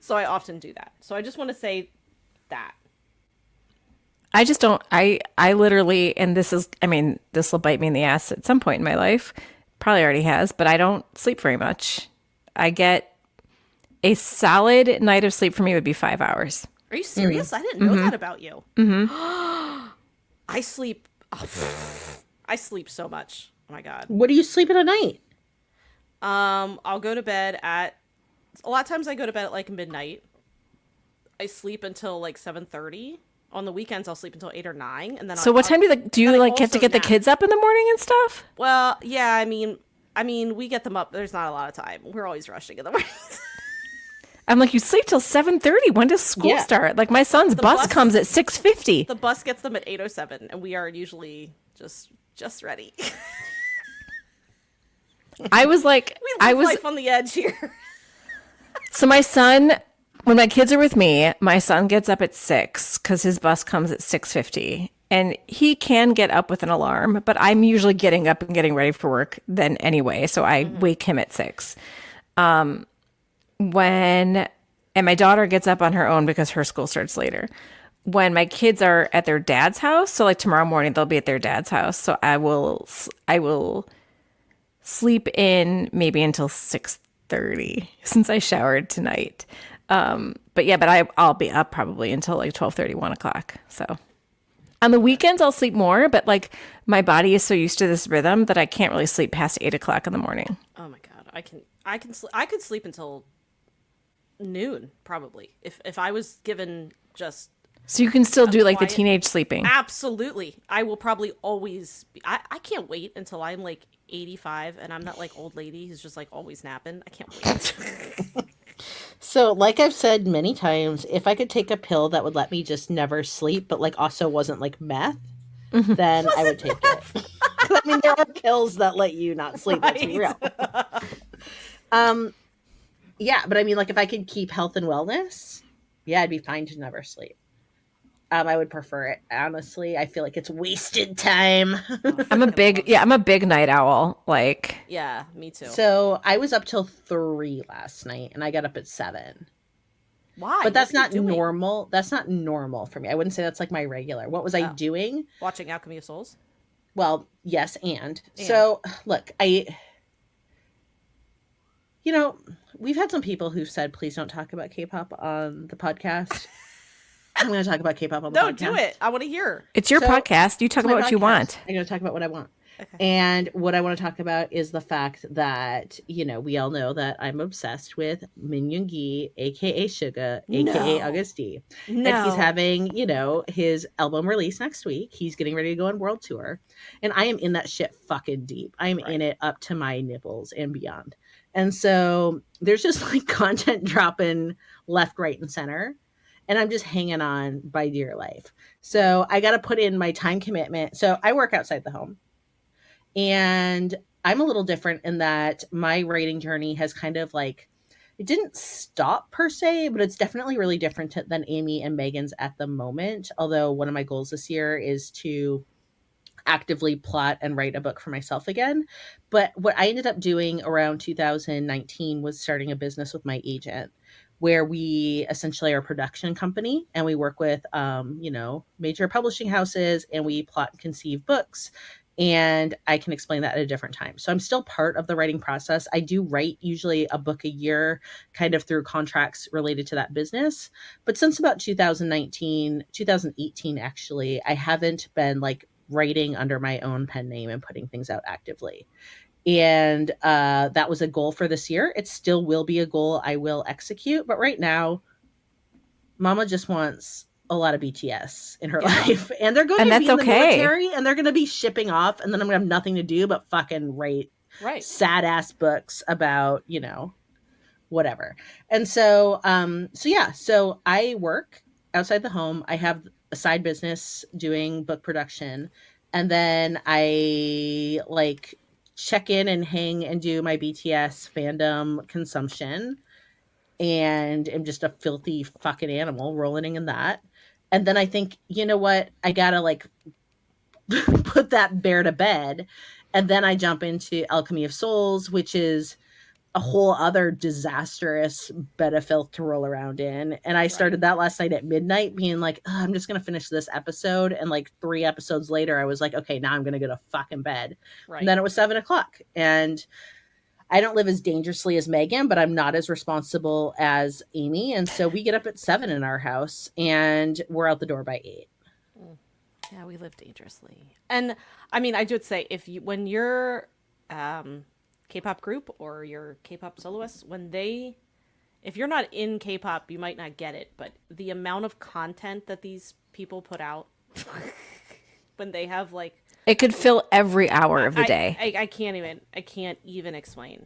So I often do that. So I just want to say that. I just don't, I literally, and this will bite me in the ass at some point in my life. Probably already has, but I don't sleep very much. I get a solid night of sleep for me would be 5 hours. Are you serious? I didn't know that about you. Mm-hmm. I sleep so much. Oh my god. What do you sleep at a night? I'll go to bed a lot of times I go to bed at like midnight. I sleep until like 7:30. On the weekends I'll sleep until 8 or 9, and then So what time do you like have to get the kids up in the morning and stuff? Well, yeah, I mean we get them up. There's not a lot of time. We're always rushing in the morning. I'm like, you sleep till 7:30. When does school start? Like my son's bus comes at 6:50. The bus gets them at 8:07, and we are usually just ready. I was like, we live life on the edge here. So my son, when my kids are with me, my son gets up at 6 because his bus comes at 6:50, and he can get up with an alarm, but I'm usually getting up and getting ready for work then anyway, so I wake him at 6. And my daughter gets up on her own because her school starts later. When my kids are at their dad's house, so like tomorrow morning they'll be at their dad's house, so I will sleep in maybe until 6:30 since I showered tonight. But I'll be up probably until like 12:30, 1 o'clock. So on the weekends I'll sleep more, but like my body is so used to this rhythm that I can't really sleep past 8 o'clock in the morning. Oh my god, I could sleep until noon probably if I was given just. So you can still do like the teenage sleeping. Absolutely, I will probably always. I can't wait until I'm like 85 and I'm not like old lady who's just like always napping. I can't wait. So, like I've said many times, if I could take a pill that would let me just never sleep, but like also wasn't like meth, then I would take it. I mean, there are pills that let you not sleep. Let's be real. Yeah, but I mean, like if I could keep health and wellness, Yeah, I'd be fine to never sleep. I would prefer it, honestly. I feel like it's wasted time. I'm a big night owl. Like, Yeah, me too. So I was up till 3 last night, and I got up at 7. Why? But that's What were you not doing? normal. That's not normal for me. I wouldn't say that's like my regular. What was I Oh. doing? Watching Alchemy of Souls? Well, yes, and. So, look, we've had some people who've said, please don't talk about K-pop on the podcast. I'm going to talk about K-pop on the podcast. No, do it. I want to hear. it's your podcast. You talk about what you want. I'm going to talk about what I want. Okay. And what I want to talk about is the fact that, we all know that I'm obsessed with Min Yoongi, aka Suga, aka August D. No. And he's having, his album release next week. He's getting ready to go on world tour. And I am in that shit fucking deep. I am in it up to my nipples and beyond. And so there's just like content dropping left, right, and center. And I'm just hanging on by dear life. So I got to put in my time commitment. So I work outside the home. And I'm a little different in that my writing journey has kind of like, it didn't stop per se, but it's definitely really different than Amy and Megan's at the moment. Although one of my goals this year is to actively plot and write a book for myself again. But what I ended up doing around 2019 was starting a business with my agent, where we essentially are a production company and we work with, major publishing houses, and we plot and conceive books. And I can explain that at a different time. So I'm still part of the writing process. I do write usually a book a year, kind of through contracts related to that business. But since about 2018, actually, I haven't been like writing under my own pen name and putting things out actively. And that was a goal for this year. It still will be a goal I will execute. But right now, Mama just wants a lot of BTS in her life. And they're going to be in the military, and they're going to be shipping off, and then I'm going to have nothing to do but fucking write sad ass books about, whatever. And so, so I work outside the home. I have a side business doing book production. And then I like check in and hang and do my BTS fandom consumption. And am just a filthy fucking animal rolling in that. And then I think, you know what? I gotta like put that bear to bed. And then I jump into Alchemy of Souls, which is a whole other disastrous bed of filth to roll around in. And I started that last night at midnight, being like, I'm just going to finish this episode. And like 3 episodes later, I was like, okay, now I'm going to go to fucking bed. Right. And then it was 7:00. And I don't live as dangerously as Megan, but I'm not as responsible as Amy. And so we get up at 7 in our house, and we're out the door by 8. Yeah, we live dangerously. And I mean, I would say when you're K-pop group or your K-pop soloists, if you're not in K-pop, you might not get it. But the amount of content that these people put out when they have like, it could fill every hour of the day. I can't even explain.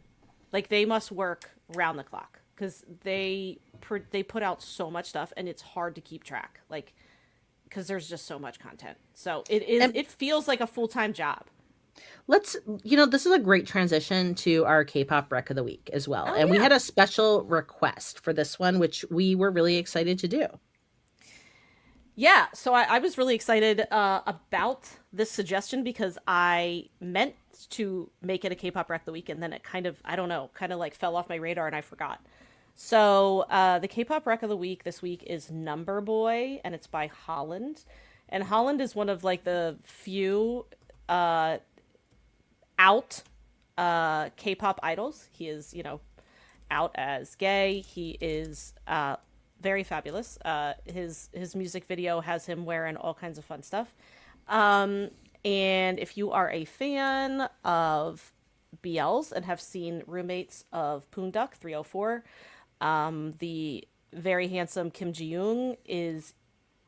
Like, they must work round the clock because they put out so much stuff, and it's hard to keep track. Like, because there's just so much content. So it feels like a full-time job. This is a great transition to our Kpop Rec of the Week as well. We had a special request for this one, which we were really excited to do. Yeah, so I was really excited about this suggestion because I meant to make it a K-pop Rec of the Week, and then it kind of like fell off my radar and I forgot. So the K-pop Rec of the Week this week is Number Boy, and it's by Holland. And Holland is one of like the few out K-pop idols. He is, out as gay. He is very fabulous. His music video has him wearing all kinds of fun stuff. And if you are a fan of BLs and have seen Roommates of Poonduk 304, the very handsome Kim Ji-young is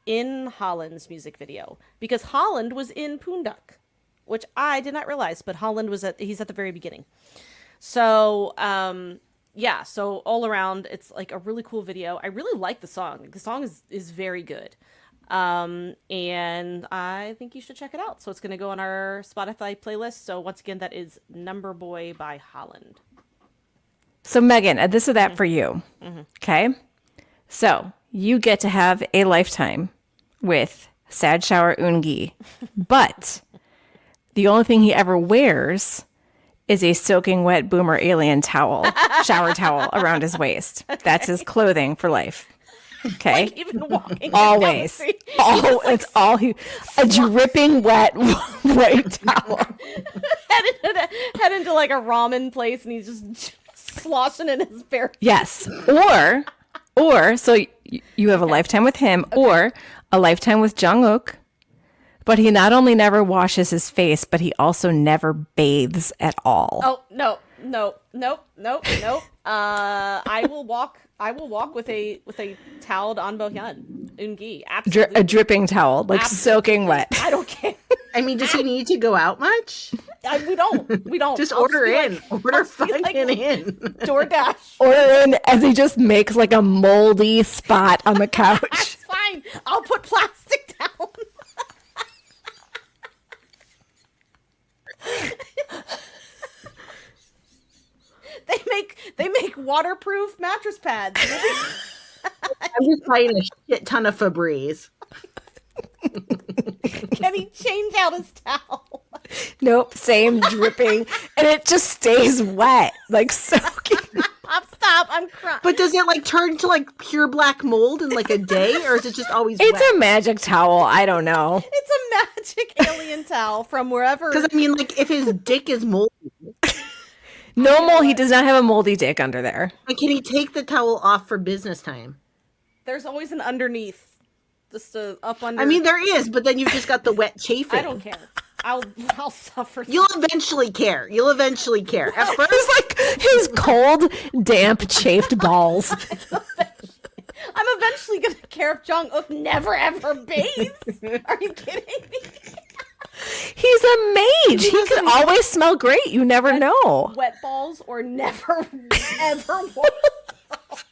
in Holland's music video because Holland was in Poonduk, which I did not realize, but Holland he's at the very beginning. So, so all around, it's like a really cool video. I really like the song. The song is very good. And I think you should check it out. So it's going to go on our Spotify playlist. So once again, that is Number Boy by Holland. So Megan, this or that for you. Mm-hmm. Okay. So you get to have a lifetime with Sad Shower Eun-gi. But the only thing he ever wears is a soaking wet boomer alien towel, shower towel around his waist. Okay. That's his clothing for life. Okay. Like even walking. Always. It's all he. A dripping wet white towel. Head into like a ramen place and he's just sloshing in his bare. Yes. Or so you have a lifetime with him, or a lifetime with Dong Wook. But he not only never washes his face, but he also never bathes at all. Oh, no. I will walk with a toweled Anbohyun Eun-gi. Absolutely. A dripping towel, like soaking wet. I don't care. I mean, does he need to go out much? We don't. Just order in. Order fucking like in. DoorDash. Order in as he just makes like a moldy spot on the couch. That's fine. I'll put plastic down. They make waterproof mattress pads. I'm just buying a shit ton of Febreze. Can he change out his towel? Nope, same dripping, and it just stays wet, like soaking. Stop! I'm crying. But does it like turn to like pure black mold in like a day, or is it just always It's wet? a magic towel. I don't know. It's a magic alien towel from wherever. Because I mean, like if his dick is moldy, No mold. He does not have a moldy dick under there. like, can he take the towel off for business time? There's always an underneath. Just up under. I mean, there is, but then you've just got the wet chafing. I don't care. I'll suffer. You'll eventually care. At first, It's like his cold, damp, chafed balls. I'm eventually gonna care if Dong Wook never ever bathes. Are you kidding me? He's a mage. He can always smell great. You never know. Wet balls or never ever wash.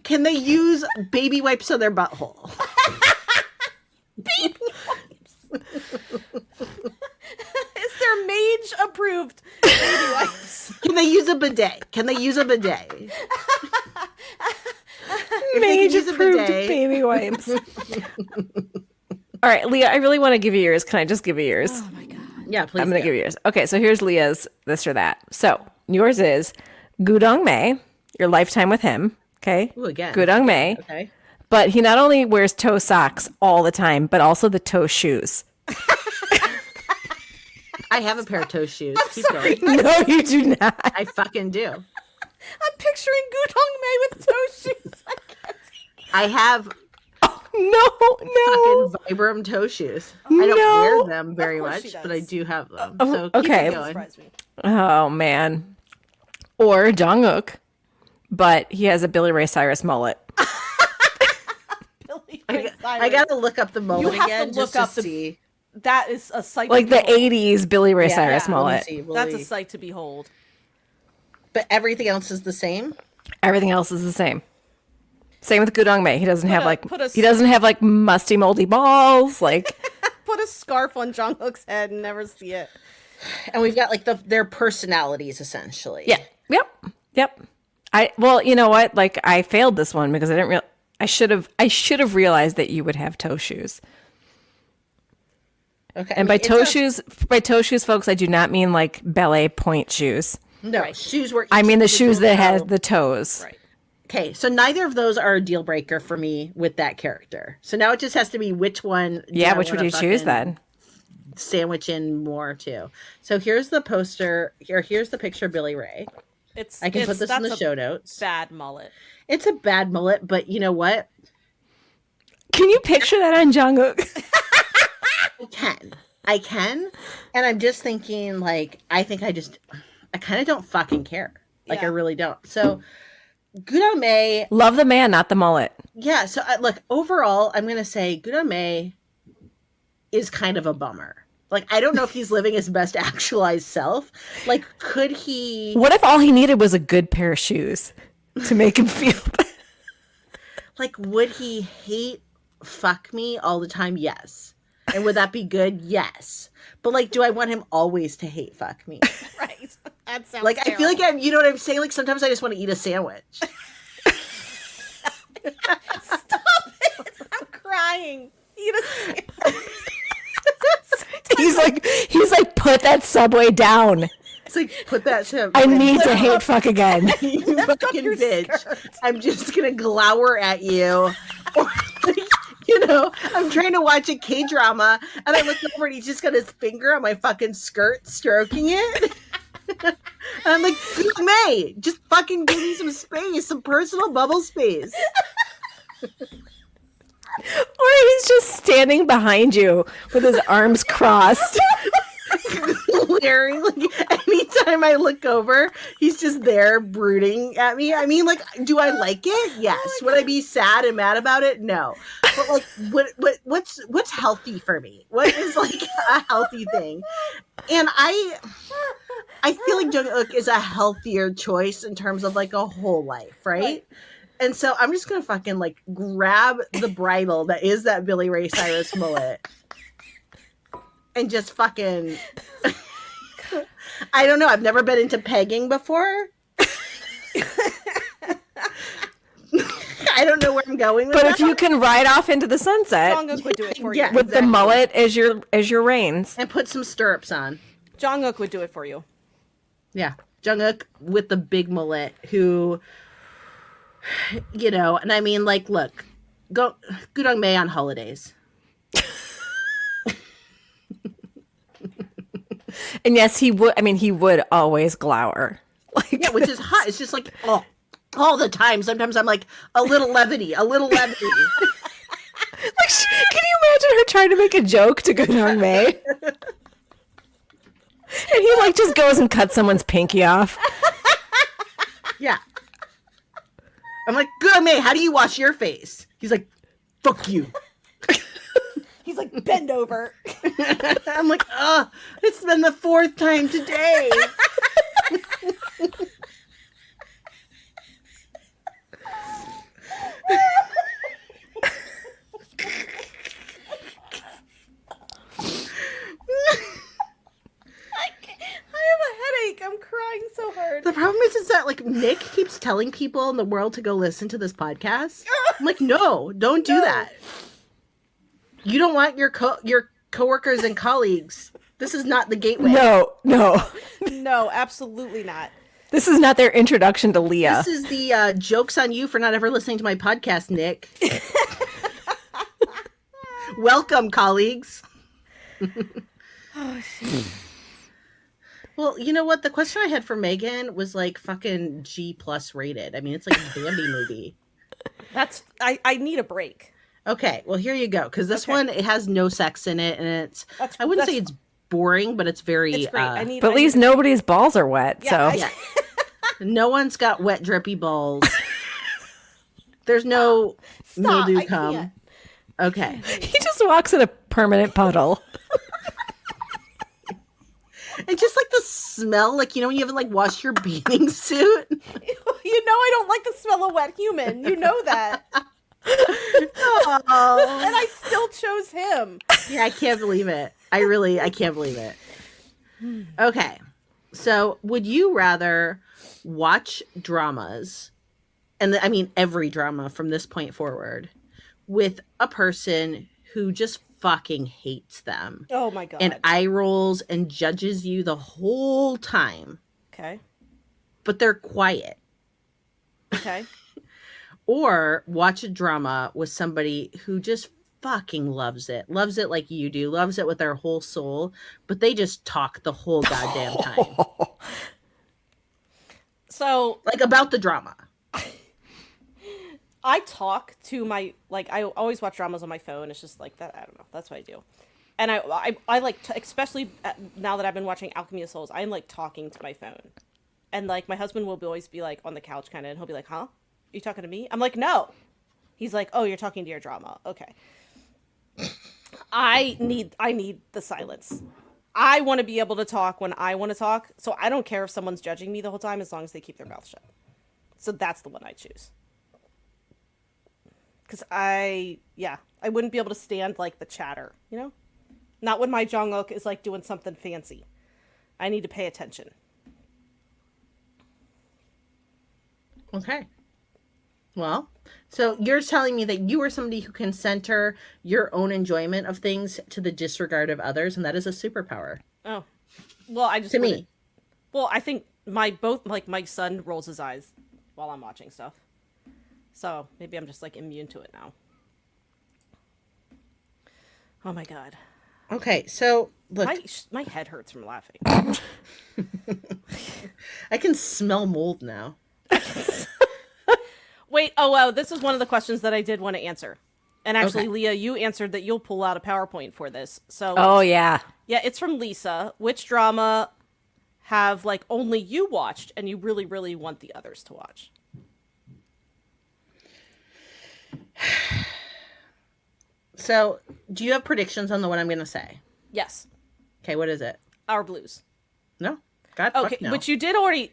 can they use baby wipes on their butthole? Baby wipes. Is there mage approved baby wipes? Can they use a bidet? Mage approved baby wipes. All right, Leah, I really want to give you yours. Can I just give you yours? Oh my god. Yeah, please. I'm going to give you yours. Okay, so here's Leah's this or that. So yours is Gudong Mei, your lifetime with him. Okay. Ooh, again. Gudong Mei. Okay. But he not only wears toe socks all the time, but also the toe shoes. I have a pair of toe shoes. Keep going. No, you do not. I fucking do. I'm picturing Gudong Mei with toe shoes. I have No. fucking Vibram toe shoes. I don't wear them very Of course much, she does. but I do have them. So keep okay. it going. Surprise me. Oh, man. Or Dong Wook, but he has a Billy Ray Cyrus mullet. Billy I Ray Cyrus. gotta look up the moment have to again look just up to the- see. That is a sight. Like to the behold. 80s Billy Ray Cyrus yeah. mullet. That's a sight to behold. But everything else is the same. Everything else is the same. Same with Gudong Mei. He doesn't have he doesn't have like musty moldy balls. Like Put a scarf on Dong Wook's head and never see it. And we've got like their personalities essentially. yeah. Yep. Well, you know what? Like I failed this one because I didn't I should have realized that you would have toe shoes. Okay. And by toe shoes, folks, I do not mean like ballet point shoes. No, Right. shoes were. I mean the each shoes that individual. has the toes. Right. Okay, so neither of those are a deal breaker for me with that character. So now it just has to be which one. Yeah, which would you choose then? Sandwich in more to. So here's the poster. Here's the picture of Billy Ray. I can put this in the that's show a notes. Bad mullet. It's a bad mullet, but you know what? Can you picture that on Dong Wook? I can, and I'm just thinking like I kind of don't fucking care. Like Yeah. I really don't. So Gudong Mei. Love the man, not the mullet. Yeah, so look, overall, I'm going to say Gudong Mei is kind of a bummer. Like, I don't know if he's living his best actualized self. Like, could he... What if all he needed was a good pair of shoes to make him feel Like, would he hate fuck me all the time? Yes. And would that be good? Yes. But, like, do I want him always to hate fuck me? Right. That sounds Like, I feel like terrible. you know what I'm saying? Like, sometimes I just want to eat a sandwich. Stop it! I'm crying. Eat a sandwich. He's like, put that Subway down. It's like, put that shit. I need to hate fuck again. You fucking your bitch. skirt. I'm just gonna glower at you. Or, you know, I'm trying to watch a K-drama and I look over and he's just got his finger on my fucking skirt stroking it. And I'm like, May, just fucking give me some space, some personal bubble space. Or he's just standing behind you with his arms crossed. Glaring, like anytime I look over, he's just there brooding at me. I mean, like, do I like it? Yes. Would I be sad and mad about it? No. But like, what's healthy for me? What is like a healthy thing? And I feel like Jung Wook is a healthier choice in terms of like a whole life, right? And so I'm just gonna fucking like grab the bridle that is that Billy Ray Cyrus mullet. And just fucking, I don't know. I've never been into pegging before. I don't know where I'm going with But that. if you can ride off into the sunset Jong Wook would do it for Yeah. you. with the mullet as your reins. And put some stirrups on. Jong Wook would do it for you. Yeah. Jung Wook with the big mullet who, you know, and I mean, like, look, go Gudong May on holidays. And yes, he would. I mean, he would always glower. Like, Yeah, which is hot. It's just like, oh, all the time. Sometimes I'm like, a little levity. Like, can you imagine her trying to make a joke to Gudong May? And he like just goes and cuts someone's pinky off. Yeah. I'm like, Gudong May, how do you wash your face? He's like, fuck you. He's like, bend over. I'm like, oh, it's been the fourth time today. I have a headache. I'm crying so hard. The problem is that like Nick keeps telling people in the world to go listen to this podcast. I'm like, no, don't do that. You don't want your coworkers and colleagues. This is not the gateway. No. No, absolutely not. This is not their introduction to Leah. This is the joke's on you for not ever listening to my podcast, Nick. Welcome, colleagues. Oh, shit. Well, you know what? The question I had for Megan was like fucking G+ rated. I mean, it's like a Bambi movie. That's I need a break. Okay, well here you go. Because this one, it has no sex in it, and it's I wouldn't say it's boring, but it's very. It's great. But at least nobody's balls are wet. So Yeah. No one's got wet, drippy balls. There's no Stop, mildew I cum. can't. Okay. he just walks in a permanent puddle. And just like the smell, like, you know, when you haven't like washed your bathing suit. You know I don't like the smell of wet human. You know that. Oh. And I still chose him. Yeah, I can't believe it. I can't believe it. Okay. So would you rather watch dramas, and I mean every drama from this point forward, with a person who just fucking hates them Oh my god. and eye rolls and judges you the whole time, Okay. but they're quiet? Okay. Or watch a drama with somebody who just fucking loves it like you do, loves it with their whole soul, but they just talk the whole goddamn time. So Like about the drama. I talk to my, like, I always watch dramas on my phone. It's just like that. I don't know. That's what I do. And I like, especially now that I've been watching Alchemy of Souls, I'm like talking to my phone. And like my husband will always be like on the couch kind of, and he'll be like, huh? Are you talking to me? I'm like, no. He's like, oh, you're talking to your drama. Okay. I need the silence. I want to be able to talk when I want to talk. So I don't care if someone's judging me the whole time as long as they keep their mouth shut. So that's the one I choose. Because I wouldn't be able to stand, like, the chatter, you know? Not when my Jong Wook is, like, doing something fancy. I need to pay attention. Okay. Well, so you're telling me that you are somebody who can center your own enjoyment of things to the disregard of others, and that is a superpower Oh, well, I just to wouldn't- me. Well, I think my son rolls his eyes while I'm watching stuff, so maybe I'm just like immune to it now. Oh my god, Okay, so look, my head hurts from laughing. I can smell mold now. Wait, oh wow, this is one of the questions that I did want to answer. And actually, Okay. Leah, you answered that you'll pull out a PowerPoint for this. So Oh yeah. yeah, it's from Lisa. Which drama have like only you watched and you really, really want the others to watch? So, do you have predictions on the one I'm going to say? Yes, Okay, what is it? Our Blues. No? God, Okay, fuck no. which you did already.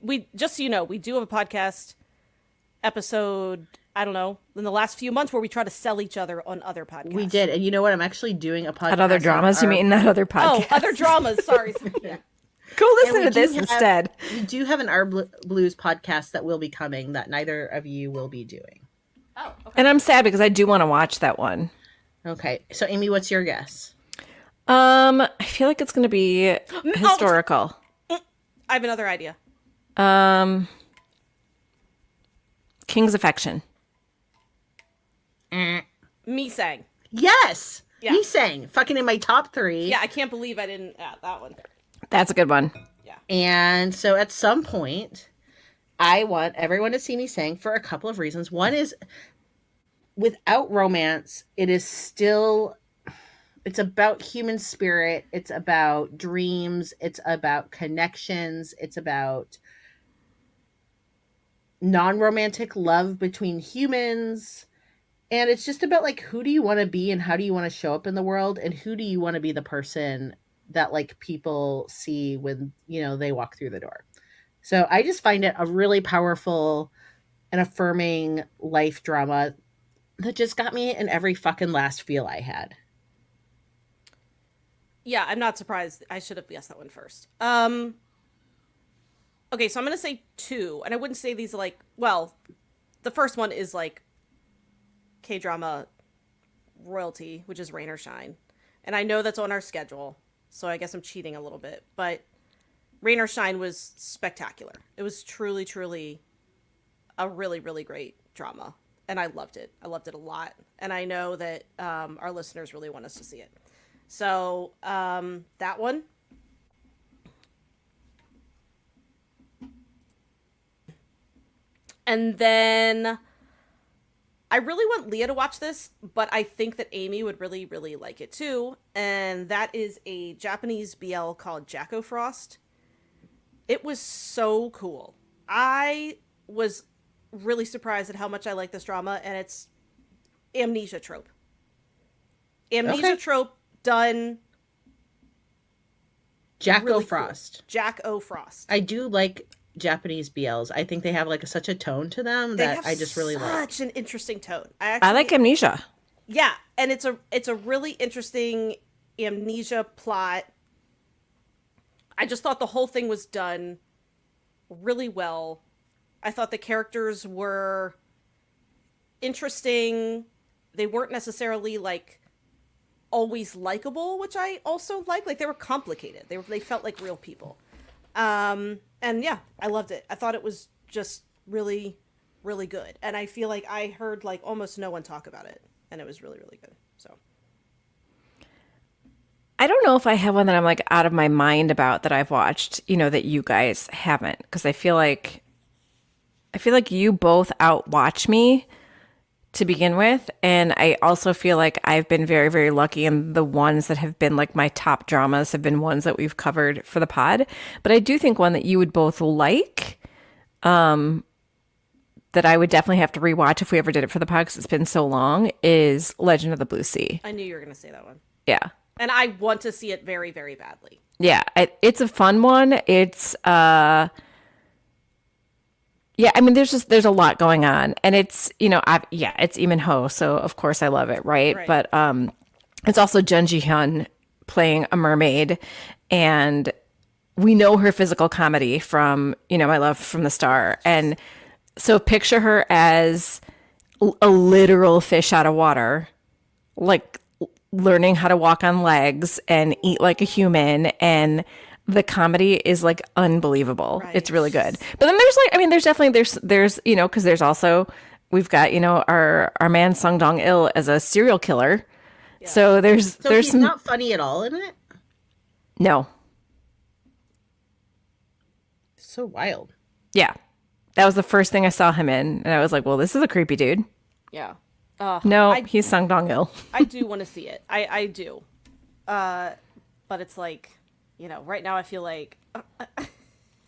We just so you know, we do have a podcast episode. I don't know, in the last few months where we try to sell each other on other podcasts. We did, and you know what? I'm actually doing a podcast At other on dramas, you our- mean not other Oh, podcasts? other dramas. Sorry. Yeah. Go And listen we to do this have- instead. We do have an Our Blues podcast that will be coming that neither of you will be doing. Oh, okay. And I'm sad because I do want to watch that one. Okay, so Amy, what's your guess? I feel like it's going to be historical. I have another idea. King's Affection. Me sang. Yes! Yeah. He sang. Fucking in my top 3. Yeah, I can't believe I didn't add that one. That's a good one. Yeah. And so at some point, I want everyone to see me sing for a couple of reasons. One is, without romance, it is still, it's about human spirit. It's about dreams. It's about connections. It's about non-romantic love between humans. And it's just about like, who do you want to be and how do you want to show up in the world? And who do you want to be the person that like people see when, you know, they walk through the door. So I just find it a really powerful and affirming life drama that just got me in every fucking last feel I had. Yeah, I'm not surprised. I should have guessed that one first. Okay, so I'm gonna say 2, and I wouldn't say these like, well, the first one is like K-drama royalty, which is Rain or Shine. And I know that's on our schedule, so I guess I'm cheating a little bit, but Rain or Shine was spectacular. It was truly, truly a really, really great drama, and I loved it. I loved it a lot, and I know that our listeners really want us to see it. So that one. And then I really want Leah to watch this, but I think that Amy would really, really like it too. And that is a Japanese BL called Jacko Frost. It was so cool. I was really surprised at how much I like this drama, and it's amnesia trope. Amnesia Okay. trope done Jack really O'Frost. cool. Jack O. Frost. I do like Japanese BLs. I think they have like such a tone to them They that have I just really like. such an interesting tone. I like Amnesia. Yeah, and it's a really interesting amnesia plot. I just thought the whole thing was done really well. I thought the characters were interesting. They weren't necessarily like always likable, which I also like. Like they were complicated. They felt like real people. And yeah, I loved it. I thought it was just really, really good. And I feel like I heard like almost no one talk about it, and it was really, really good. So I don't know if I have one that I'm like out of my mind about that I've watched, you know, that you guys haven't, because I feel like you both outwatch me to begin with, and I also feel like I've been very, very lucky, and the ones that have been like my top dramas have been ones that we've covered for the pod. But I do think one that you would both like, that I would definitely have to rewatch if we ever did it for the pod because it's been so long, is Legend of the Blue Sea. I knew you were going to say that one. Yeah. And I want to see it very, very badly. Yeah, it's a fun one. It's yeah, I mean there's a lot going on, and it's, you know, it's Lee Ho, so of course I love it, right? Right. But it's also Jun Ji-hyun playing a mermaid, and we know her physical comedy from, you know, My Love from the Star, and So picture her as a literal fish out of water, like learning how to walk on legs and eat like a human. And the comedy is like unbelievable. Right. It's really good. But then there's like, I mean, there's definitely, there's, you know, because there's also, we've got, you know, our man Sung Dong Il as a serial killer. So there's he's some, not funny at all in it. no. So wild. Yeah. That was the first thing I saw him in. And I was like, well, this is a creepy dude. Yeah. No, he's Sung Dong Il. I do want to see it. I do. But it's like, you know, right now I feel like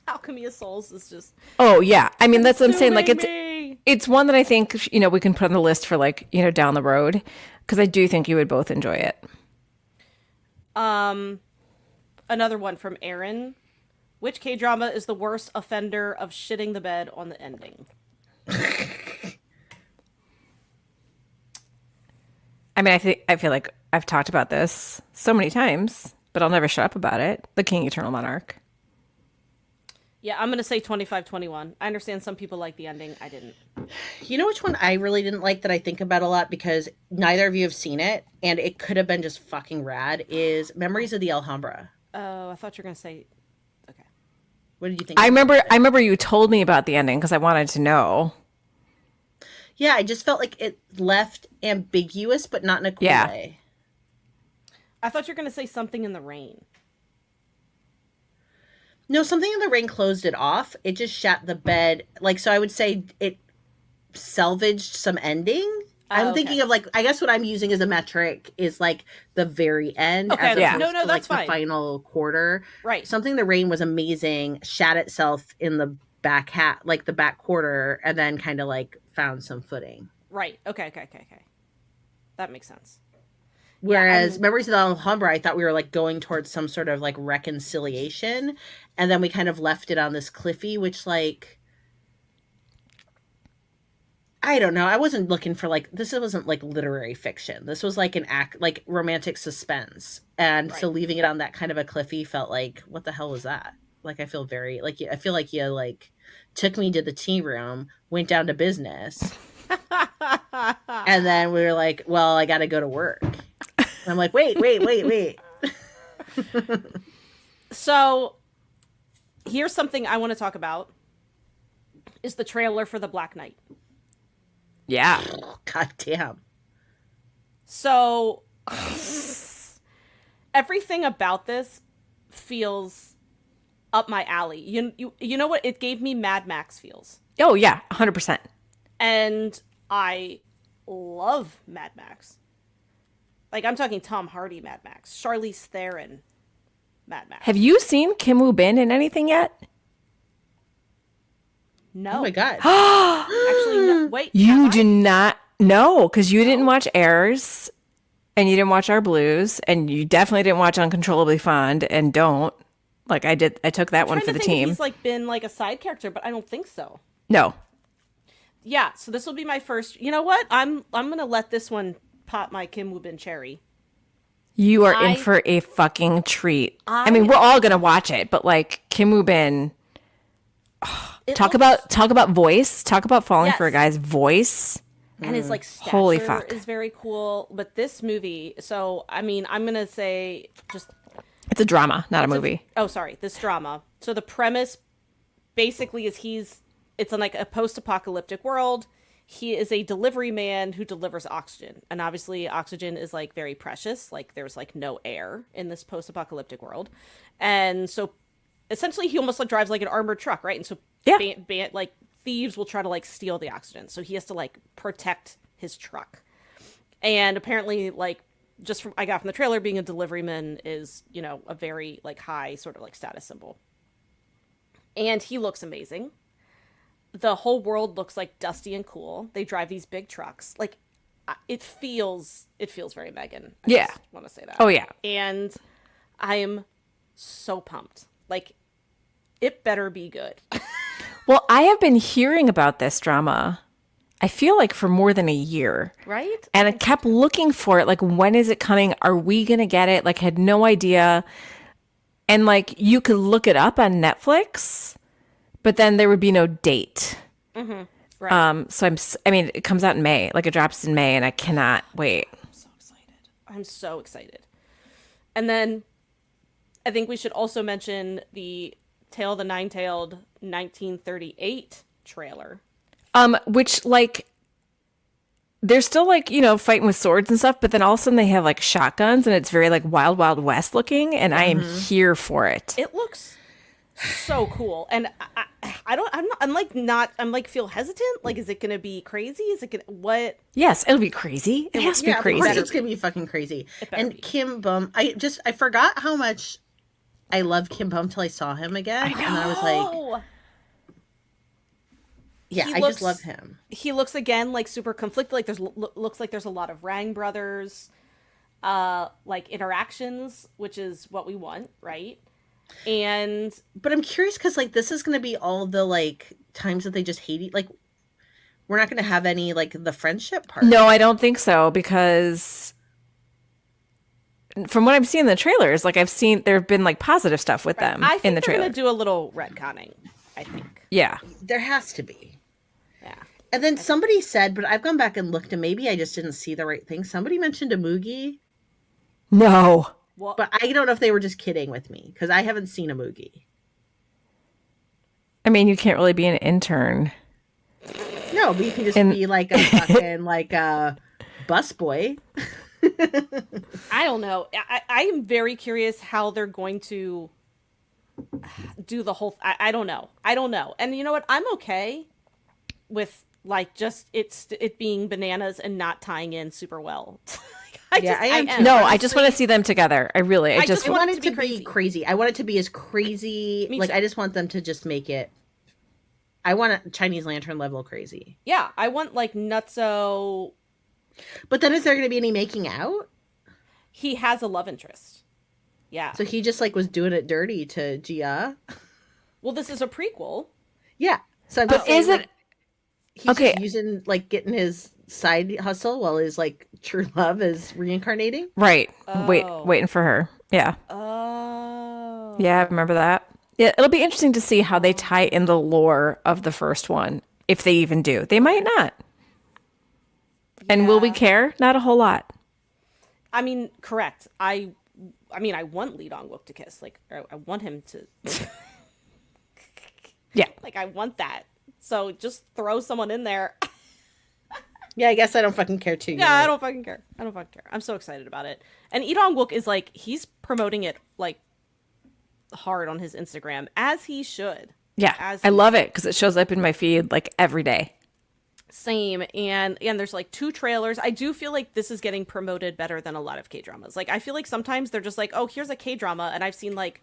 Alchemy of Souls is just. Oh, yeah. I mean, that's what I'm saying. Like, me. it's one that I think, you know, we can put on the list for like, you know, down the road. Because I do think you would both enjoy it. Another one from Aaron. Which K-drama is the worst offender of shitting the bed on the ending? I mean, I feel like I've talked about this so many times, but I'll never shut up about it. The King Eternal Monarch. Yeah, I'm going to say 25-21. I understand some people like the ending. I didn't. You know which one I really didn't like that I think about a lot because neither of you have seen it and it could have been just fucking rad is Memories of the Alhambra. Oh, I thought you were going to say... Okay. What did you think? I remember you told me about the ending because I wanted to know. Yeah, I just felt like it left ambiguous, but not in a cool way. I thought you were going to say Something in the Rain. No, Something in the Rain closed it off. It just shat the bed. Like, so I would say it salvaged some ending. I'm thinking of like, I guess what I'm using as a metric is like the very end. Okay, as yeah. opposed No, to, that's like, fine. The final quarter. Right. Something in the Rain was amazing, shat itself in the back like the back quarter, and then kind of like found some footing. Right. Okay. That makes sense. Whereas Memories of the Alhambra, I thought we were like going towards some sort of like reconciliation, and then we kind of left it on this cliffy, which like I don't know. I wasn't looking for like this wasn't like literary fiction. This was like an act like romantic suspense, and so leaving it on that kind of a cliffy felt like what the hell was that? Like I feel very like I feel like you like took me to the tea room, went down to business, and then we were like, well, I got to go to work. And I'm like, wait. So, here's something I want to talk about. Is the trailer for The Black Knight. Yeah. God damn. So, everything about this feels up my alley. You know what? It gave me Mad Max feels. Oh, yeah. 100%. And I love Mad Max. Like, I'm talking Tom Hardy Mad Max, Charlize Theron Mad Max. Have you seen Kim Woo Bin in anything yet? No. Oh my God. Actually, no. Wait. You do not know because you didn't watch Heirs and you didn't watch Our Blues and you definitely didn't watch Uncontrollably Fond and don't. Like I did. I took that one for the team. He's like been like a side character, but I don't think so. No. Yeah, so this will be my first. You know what? I'm gonna let this one pop my Kim Woo Bin cherry. You are in for a fucking treat. I mean, we're all gonna watch it, but like Kim Woo Bin, talk about voice. Talk about falling for a guy's voice. And his like stature Holy fuck. is very cool. But this movie, so I mean, I'm gonna say just It's a drama, not a movie. This drama. So the premise basically is it's in like a post-apocalyptic world. He is a delivery man who delivers oxygen. And obviously oxygen is like very precious. Like there's like no air in this post-apocalyptic world. And so essentially he almost like drives like an armored truck, right? And so like thieves will try to like steal the oxygen. So he has to like protect his truck. And apparently like just from I got from the trailer, being a deliveryman is, you know, a very like high sort of like status symbol. And he looks amazing. The whole world looks like dusty and cool. They drive these big trucks. Like it feels very Megan. I just want to say that. Oh yeah. And I am so pumped. Like it better be good. Well, I have been hearing about this drama, I feel like for more than a year. Right? And I kept looking for it. Like, when is it coming? Are we going to get it? Like, had no idea. And like, you could look it up on Netflix, but then there would be no date. Mm-hmm. Right. So I mean, it comes out in May, like it drops in May, and I cannot wait. I'm so excited. I'm so excited. And then I think we should also mention the Tale of the Nine-Tailed 1938 trailer. Which like they're still like, fighting with swords and stuff, but then all of a sudden they have like shotguns and it's very like Wild Wild West looking, and I am here for it. It looks so cool. And I'm like feel hesitant. Like, is it going to be crazy? Is it going to, what? Yes, it'll be crazy. It has to be Of crazy. course it's gonna be fucking crazy. And be. Kim Bum, I forgot how much I love Kim Bum till I saw him again, and I was like, Oh, yeah, He I looks- just love him. he looks again like super conflicted. Like looks like there's a lot of Rang brothers, like interactions, which is what we want, right? And But I'm curious because like this is gonna be all the like times that they just hate like we're not gonna have any like the friendship part. No, I don't think so, because from what I'm seeing in the trailers, like I've seen there have been like positive stuff with them I think in the they're trailer. gonna do a little retconning. I think, Yeah. There has to be. yeah. And then somebody said, but I've gone back and looked, and maybe I just didn't see the right thing. Somebody mentioned a Moogie, No. Well, but I don't know if they were just kidding with me because I haven't seen a Moogie. I mean, you can't really be an intern. No, but you can just And- be like a fucking like a busboy. I don't know. I am very curious how they're going to do the whole. I don't know. I don't know. And you know what? I'm okay with like just it being bananas and not tying in super well. I am too. No, I honestly. just want to see them together. I I just I want want it it to to be be crazy. I want it to be as crazy. Me Like too. I just want them to just make it. I want a Chinese lantern level crazy. Yeah, I want like nutso. But then is there going to be any making out? He has a love interest. Yeah. So he just like was doing it dirty to Gia. Well, this is a prequel. Yeah. So I'm just saying, is it like, he's okay. just using like getting his side hustle while his like true love is reincarnating? right. Oh. Waiting for her. Yeah. Oh. Yeah, I remember that. Yeah, it'll be interesting to see how they tie in the lore of the first one, if they even do. They might not. And will we care? Not a whole lot. I mean, correct. I mean, I want Lee Dong Wook to kiss. Like, I want him to. Yeah. Like, I want that. So just throw someone in there. Yeah, I guess I don't fucking care too. Yeah, I don't fucking care. I don't fucking care. I'm so excited about it. And Lee Dong Wook is like, he's promoting it like hard on his Instagram, as he should. Yeah. I love it because it shows up in my feed like every day. Same. And there's like 2 trailers. I do feel like this is getting promoted better than a lot of K-dramas. Like, I feel like sometimes they're just like, oh, here's a K-drama, and I've seen like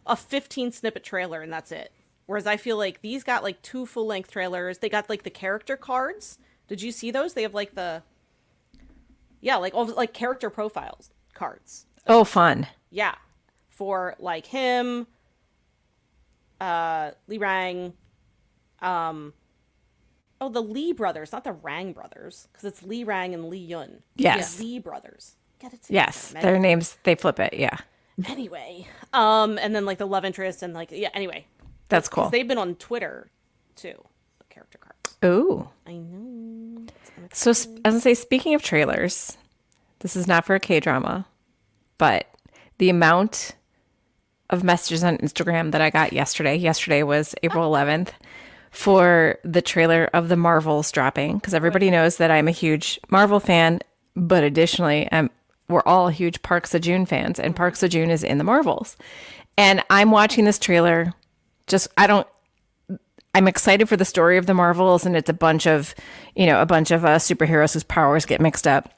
a 15 snippet trailer and that's it. Whereas I feel like these got like 2 full-length trailers. They got like the character cards. Did you see those? They have like like all like character profiles cards. Oh, fun. Yeah. For like him, Lee Rang, the Lee brothers, not the Rang brothers, because it's Lee Rang and Lee Yun. Yes. The Lee brothers. Get it together, Yes. Meg. Their names, they flip it. Yeah. Anyway, and then like the love interest and like, yeah, anyway. That's cool. 'Cause they've been on Twitter too, the character cards. Ooh. I know. So, as I say, speaking of trailers, this is not for a K-drama, but the amount of messages on Instagram that I got yesterday was April 11th, for the trailer of the Marvels dropping, because everybody knows that I'm a huge Marvel fan, but additionally, we're all huge Park Seo-Joon fans, and Park Seo-Joon is in the Marvels. And I'm watching this trailer, I'm excited for the story of the Marvels, and it's a bunch of superheroes whose powers get mixed up.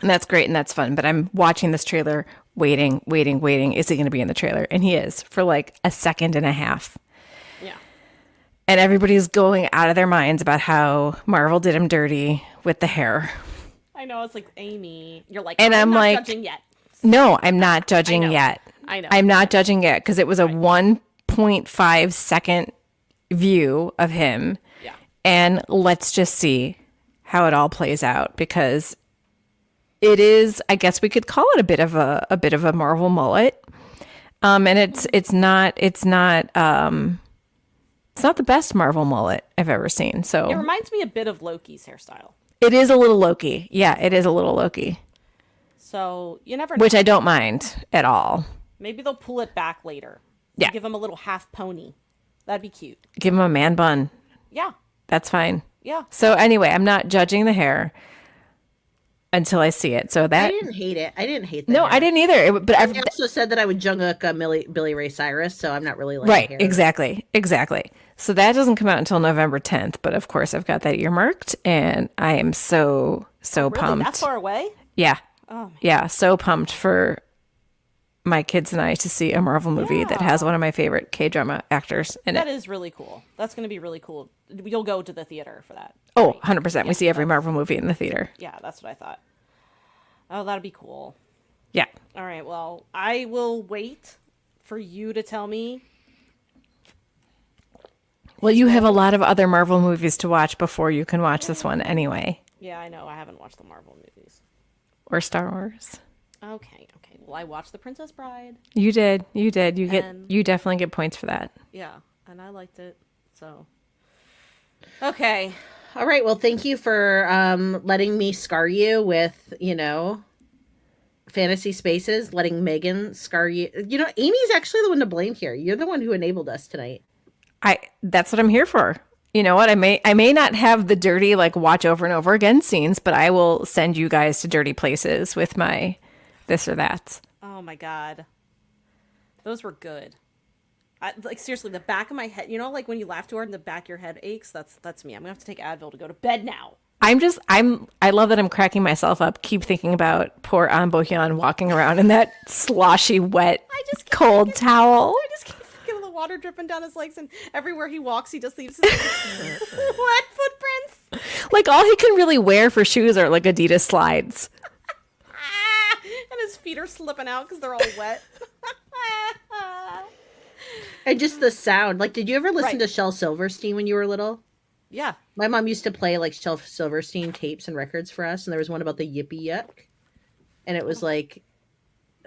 And that's great and that's fun. But I'm watching this trailer, waiting. Is he going to be in the trailer? And he is, for like a second and a half. Yeah. And everybody's going out of their minds about how Marvel did him dirty with the hair. I know, it's like, Amy, you're like, And I'm not like, judging yet. No, I'm not judging know. yet. I know. I'm not judging yet because it was a 1.5 second view of him. Yeah. And let's just see how it all plays out, because it is, I guess we could call it a bit of a Marvel mullet. And it's not It's not the best Marvel mullet I've ever seen. So It reminds me a bit of Loki's hairstyle. it is a little Loki. Yeah, it is a little Loki, So you never know. which I don't mind at all. Maybe they'll pull it back later. Yeah. Give him a little half pony. That'd be cute. Give him a man bun. Yeah. That's fine. Yeah. So anyway, I'm not judging the hair until I see it. So I that didn't hate it. I didn't hate that. no, I didn't either. But I also said that I would Jungkook Billy Ray Cyrus, so I'm not really like right, hair. exactly. So that doesn't come out until November 10th. But of course, I've got that earmarked, and I am so Really? pumped. That far away? Yeah, Oh, yeah, so pumped for my kids and I to see a Marvel movie that has one of my favorite K-drama actors in that it. is really cool. That's going to be really cool. You'll go to the theater for that. Oh, 100%. We see every Marvel movie in the theater. Yeah, that's what I thought. Oh, that'd be cool. Yeah. All right, well, I will wait for you to tell me. Well, you have a lot of other Marvel movies to watch before you can watch this one anyway. Yeah, I know. I haven't watched the Marvel movies. Or Star Wars. Okay. Well, I watched The Princess Bride. You did. You And- you definitely get points for that. Yeah, and I liked it. So, okay. All right. Well, thank you for letting me scar you with, fantasy spaces, letting Megan scar you. Amy's actually the one to blame here. You're the one who enabled us tonight. That's what I'm here for. You know what? I may not have the dirty watch over and over again scenes, but I will send you guys to dirty places with my this or that. Oh my god, those were good. Seriously, the back of my head. When you laugh too hard and the back of your head aches. That's me. I'm gonna have to take Advil to go to bed now. I love that I'm cracking myself up. Keep thinking about poor An Bo-hyun walking around in that sloshy, wet, cold towel. I just keep thinking of the water dripping down his legs, and everywhere he walks, he just leaves his wet footprints. All he can really wear for shoes are Adidas slides. And his feet are slipping out because they're all wet. And just the sound. Did you ever listen Right. to Shel Silverstein when you were little? Yeah. My mom used to play Shel Silverstein tapes and records for us, and there was one about the Yippee Yuck. And it was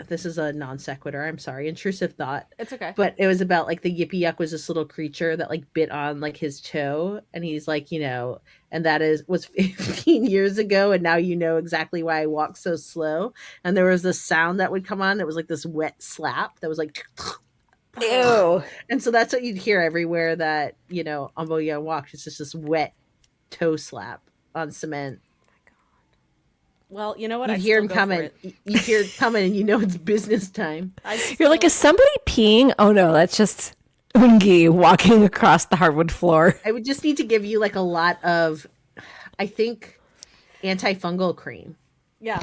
this is a non sequitur, I'm sorry, intrusive thought. It's okay. But it was about the Yippee Yuck was this little creature that bit on his toe, and he's and that was 15 years ago, and now you know exactly why I walk so slow. And there was this sound that would come on that was this wet slap that was Ew. and so that's what you'd hear everywhere that An Bo-hyun walked. It's just this wet toe slap on cement. Well, you know what? You I'd hear still him go coming. for it. You hear it coming, and you know it's business time. You're is somebody peeing? Oh no, that's just Ungi walking across the hardwood floor. I would just need to give you a lot of, I think, antifungal cream. Yeah.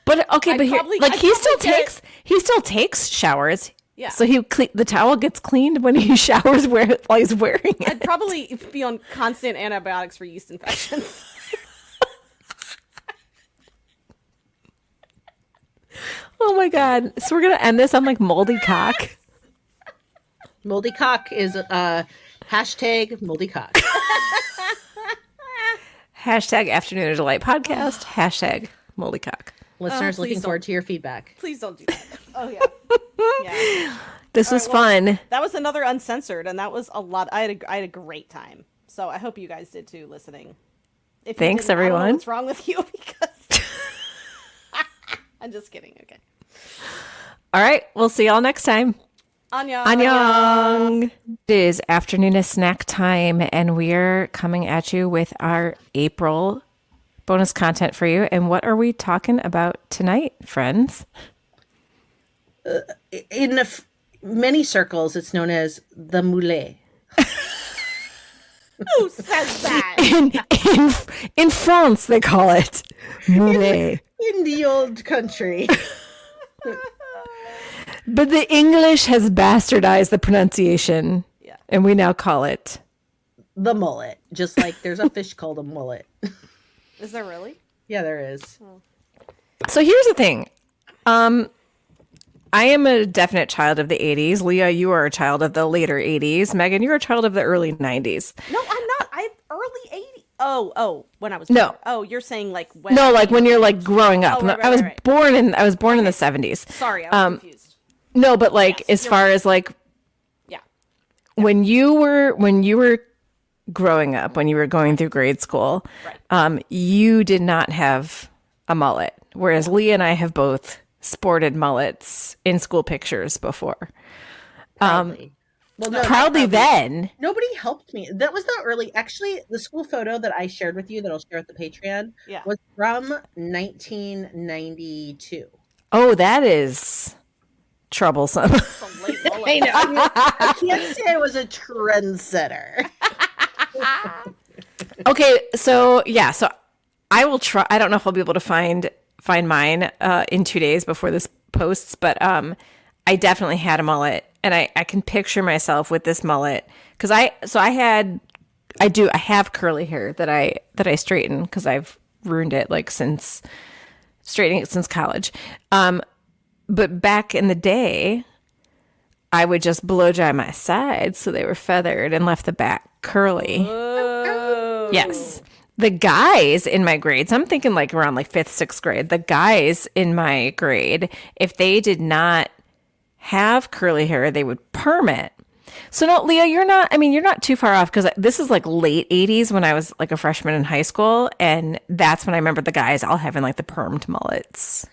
But okay, but here, I'd he still takes showers. Yeah. So the towel gets cleaned when he showers while he's wearing it. I'd probably be on constant antibiotics for yeast infections. Oh my god! So we're gonna end this on moldy cock. Moldy cock is hashtag moldy cock. Hashtag Afternoona Delight podcast. Hashtag moldy cock. Listeners, please looking don't. forward to your feedback. Please don't do that. Oh yeah. Yeah. This was fun. That was another uncensored, and that was a lot. I had a great time. So I hope you guys did too, listening. If you Thanks, didn't, I don't know everyone. what's wrong with you? Because I'm just kidding. Okay. All right, we'll see y'all next time. Annyeong. Annyeong. It is Afternoona snack time, and we're coming at you with our April bonus content for you. And what are we talking about tonight, friends? In many circles, it's known as the moulet. Who says that? In France, they call it moulet. In the old country. But the English has bastardized the pronunciation. Yeah. And we now call it The mullet. Just like there's a fish called a mullet. Is there really? Yeah, there is. So here's the thing. I am a definite child of the 80s. Leah, you are a child of the later 80s. Megan, you're a child of the early 90s. No, I'm not. I'm early 80s. Oh, when I was No. born. Oh, you're saying when? No, when you're growing up. Oh, right, I was right. born in the 70s. Sorry, I was confused. No, but Yes, as you're far right. as Yeah. when you were growing up, when you were going through grade school, you did not have a mullet, whereas Lee and I have both sported mullets in school pictures before. Proudly. Well, no, Proudly then. nobody helped me. That was the early. Actually, the school photo that I shared with you that I'll share with the Patreon was from 1992. Oh, that is troublesome. I know. I can't say I was a trendsetter. Okay, so I will try. I don't know if I'll be able to find mine in 2 days before this posts, but I definitely had a mullet, and I can picture myself with this mullet because I have curly hair that I straighten because I've ruined it since straightening it since college. But back in the day, I would just blow dry my sides so they were feathered and left the back curly. Oh. Yes. The guys in my grades, I'm thinking around 5th, 6th grade, the guys in my grade, if they did not have curly hair, they would perm it. So no, Leah, you're not too far off because this is late 80s when I was a freshman in high school. And that's when I remember the guys all having the permed mullets.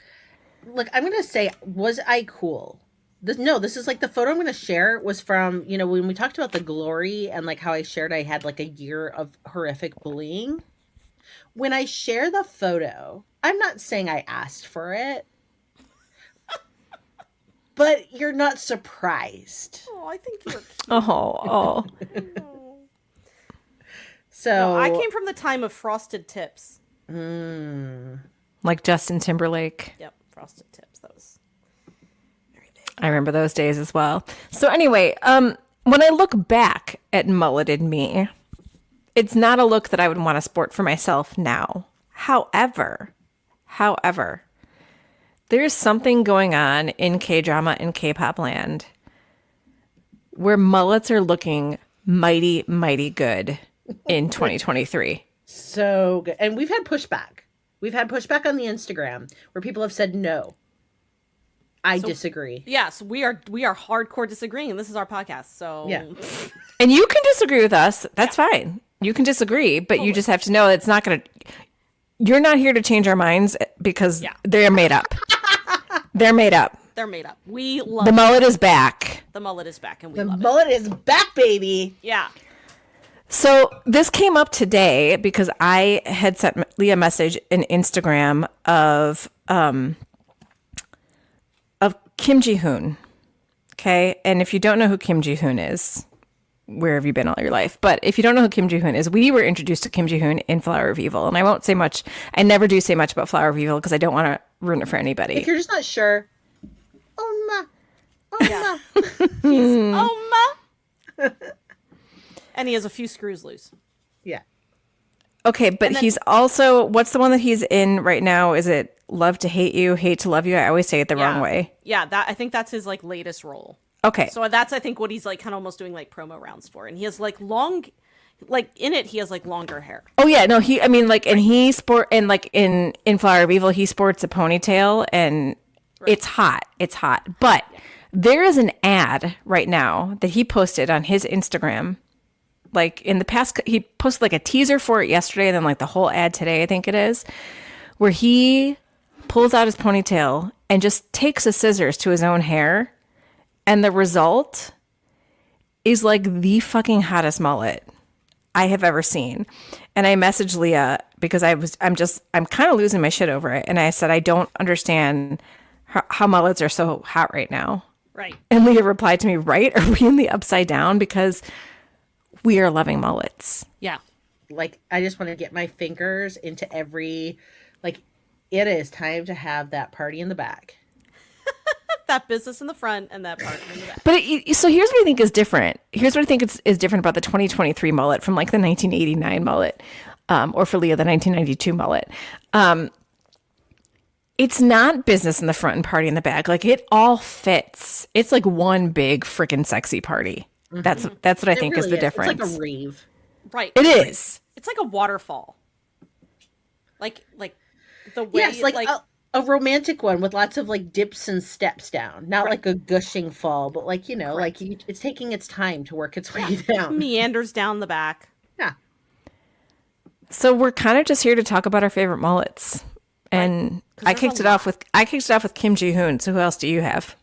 Look, I'm going to say, was I cool? This is the photo I'm going to share was from, when we talked about the glory and how I shared I had a year of horrific bullying. When I share the photo, I'm not saying I asked for it, but you're not surprised. Oh, I think you're cute. Oh. So No, I came from the time of frosted tips. Like Justin Timberlake. Yep, frosted tips. That was very big. I remember those days as well. So anyway, when I look back at mulleted me, it's not a look that I would want to sport for myself now. However, there's something going on in K-drama and K-pop land where mullets are looking mighty, mighty good in 2023. So good. And we've had pushback. We've had pushback on the Instagram where people have said no. I disagree. Yes, we are hardcore disagreeing, and this is our podcast. So yeah. And you can disagree with us. That's fine. You can disagree, but you just have to know it's not going to... You're not here to change our minds because they're made up. They're made up. They're made up. We love the mullet is back. The mullet is back, and we the love mullet is back, baby. Yeah. So this came up today because I had sent Leah a message in Instagram of Kim Ji-hoon. Okay, and if you don't know who Kim Ji-hoon is, where have you been all your life? But if you don't know who Kim Ji-hoon is, we were introduced to Kim Ji-hoon in Flower of Evil, and I won't say much. I never do say much about Flower of Evil because I don't want to ruin it for anybody. If you're just not sure, oh ma. Oh ma. And he has a few screws loose. Yeah. Okay, but he's also, what's the one that he's in right now? Is it Love to Hate You, Hate to Love You? I always say it the wrong way. Yeah, I think that's his latest role. Okay. So that's, I think, what he's kind of almost doing promo rounds for. And he has long, in it, he has longer hair. Oh yeah, no, and he in Flower of Evil, he sports a ponytail and it's hot. It's hot. But there is an ad right now that he posted on his Instagram. In the past, he posted a teaser for it yesterday and then the whole ad today, I think it is, where he pulls out his ponytail and just takes a scissors to his own hair. And the result is the fucking hottest mullet I have ever seen. And I messaged Leah because I'm kind of losing my shit over it. And I said, I don't understand how mullets are so hot right now. Right. And Leah replied to me, right? Are we in the upside down? Because we are loving mullets. Yeah. I just want to get my fingers into every, it is time to have that party in the back. That business in the front and that part in the back. But so here's what I think is different. Here's what I think is different about the 2023 mullet from the 1989 mullet, or for Leah, the 1992 mullet. It's not business in the front and party in the back. It all fits. It's one big freaking sexy party. Mm-hmm. That's what I think really is the difference. It's a rave. Right. It is. It's like a waterfall. The way yes, a romantic one with lots of like dips and steps down, not like a gushing fall, but like Correct. it's taking its time to work its way down. Meanders down the back. Yeah. So we're kind of just here to talk about our favorite mullets. And 'Cause I there's kicked a it off with Kim Ji-hoon. So who else do you have?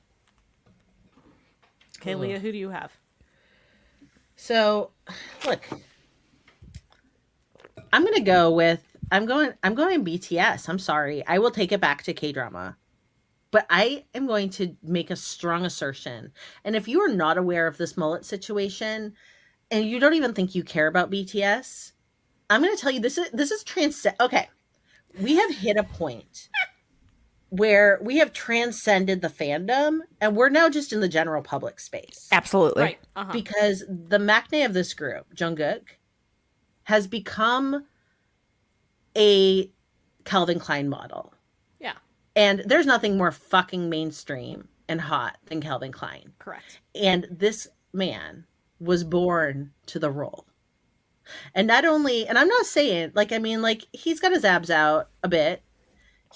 Okay, Leah, who do you have? So, look, I'm going to go with I'm going BTS. I'm sorry. I will take it back to K-drama. But I am going to make a strong assertion. And if you are not aware of this mullet situation and you don't even think you care about BTS, I'm going to tell you this is okay. We have hit a point where we have transcended the fandom and we're now just in the general public space. Absolutely. Right. Uh-huh. Because the maknae of this group, Jungkook, has become a Calvin Klein model. Yeah. And there's nothing more fucking mainstream and hot than Calvin Klein. Correct. And this man was born to the role. And not only, and I'm not saying, like, I mean, like, he's got his abs out a bit.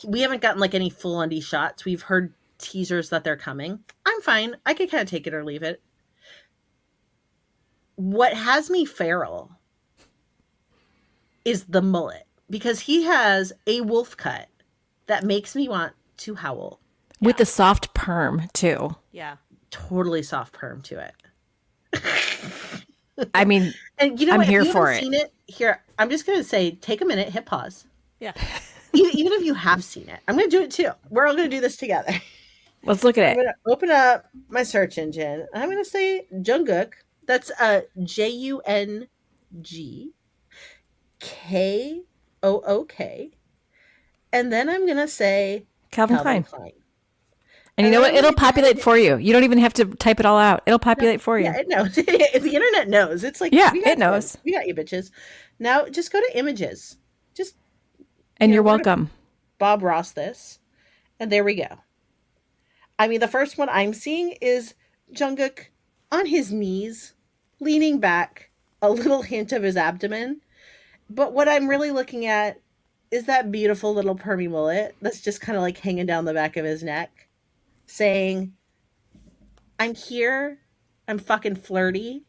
We haven't gotten, like, any full undie shots. We've heard teasers that they're coming. I'm fine. I could kind of take it or leave it. What has me feral is the mullet. Because he has a wolf cut that makes me want to howl. With the soft perm, too. Yeah. Totally soft perm to it. I mean, and you know I'm what? here if you for haven't seen it, here, I'm just going to say, take a minute, hit pause. Yeah. Even if you have seen it, I'm going to do it too. We're all going to do this together. Let's look at I'm it. going to open up my search engine. And I'm going to say Jungkook. That's JUNGKOOK. And then I'm going to say Calvin Klein. And you know what? It'll populate for you. You don't even have to type it all out. It'll populate for you. Yeah, it knows. The internet knows. It's like, yeah, we got it knows. We got you, bitches. Now just go to images. Just and you're welcome. Bob Ross this. And there we go. I mean, the first one I'm seeing is Jungkook on his knees, leaning back, a little hint of his abdomen. But what I'm really looking at is that beautiful little permy mullet that's just kind of like hanging down the back of his neck, saying, I'm here. I'm fucking flirty.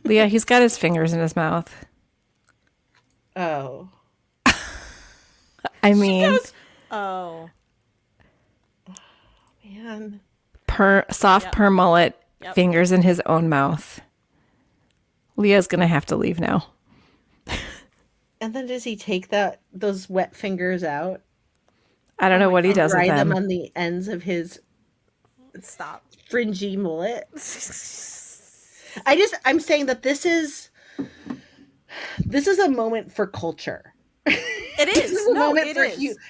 Leah, he's got his fingers in his mouth. Oh. I mean, oh. Man. Soft perm mullet, fingers in his own mouth. Leah's going to have to leave now. And then does he take those wet fingers out? I don't know what he does with them. On the ends of his fringy mullet. I'm saying that this is a moment for culture. It is.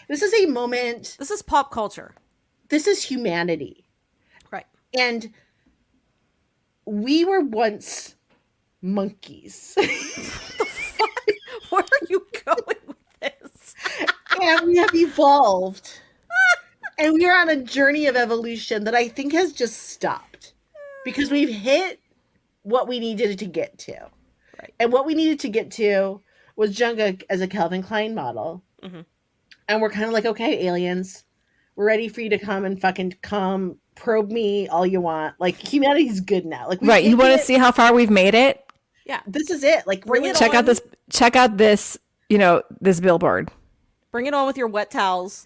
This is a moment. This is pop culture. This is humanity. Right. And we were once monkeys. Where are you going with this? And we have evolved. And we are on a journey of evolution that I think has just stopped. Because we've hit what we needed to get to. Right. And what we needed to get to was Jungkook as a Calvin Klein model. Mm-hmm. And we're kind of like, okay, aliens, we're ready for you to come and fucking probe me all you want. Like, humanity's good now. Like, right. You want to see how far we've made it? Yeah. This is it. Like, bring it check out this, this billboard. Bring it on with your wet towels.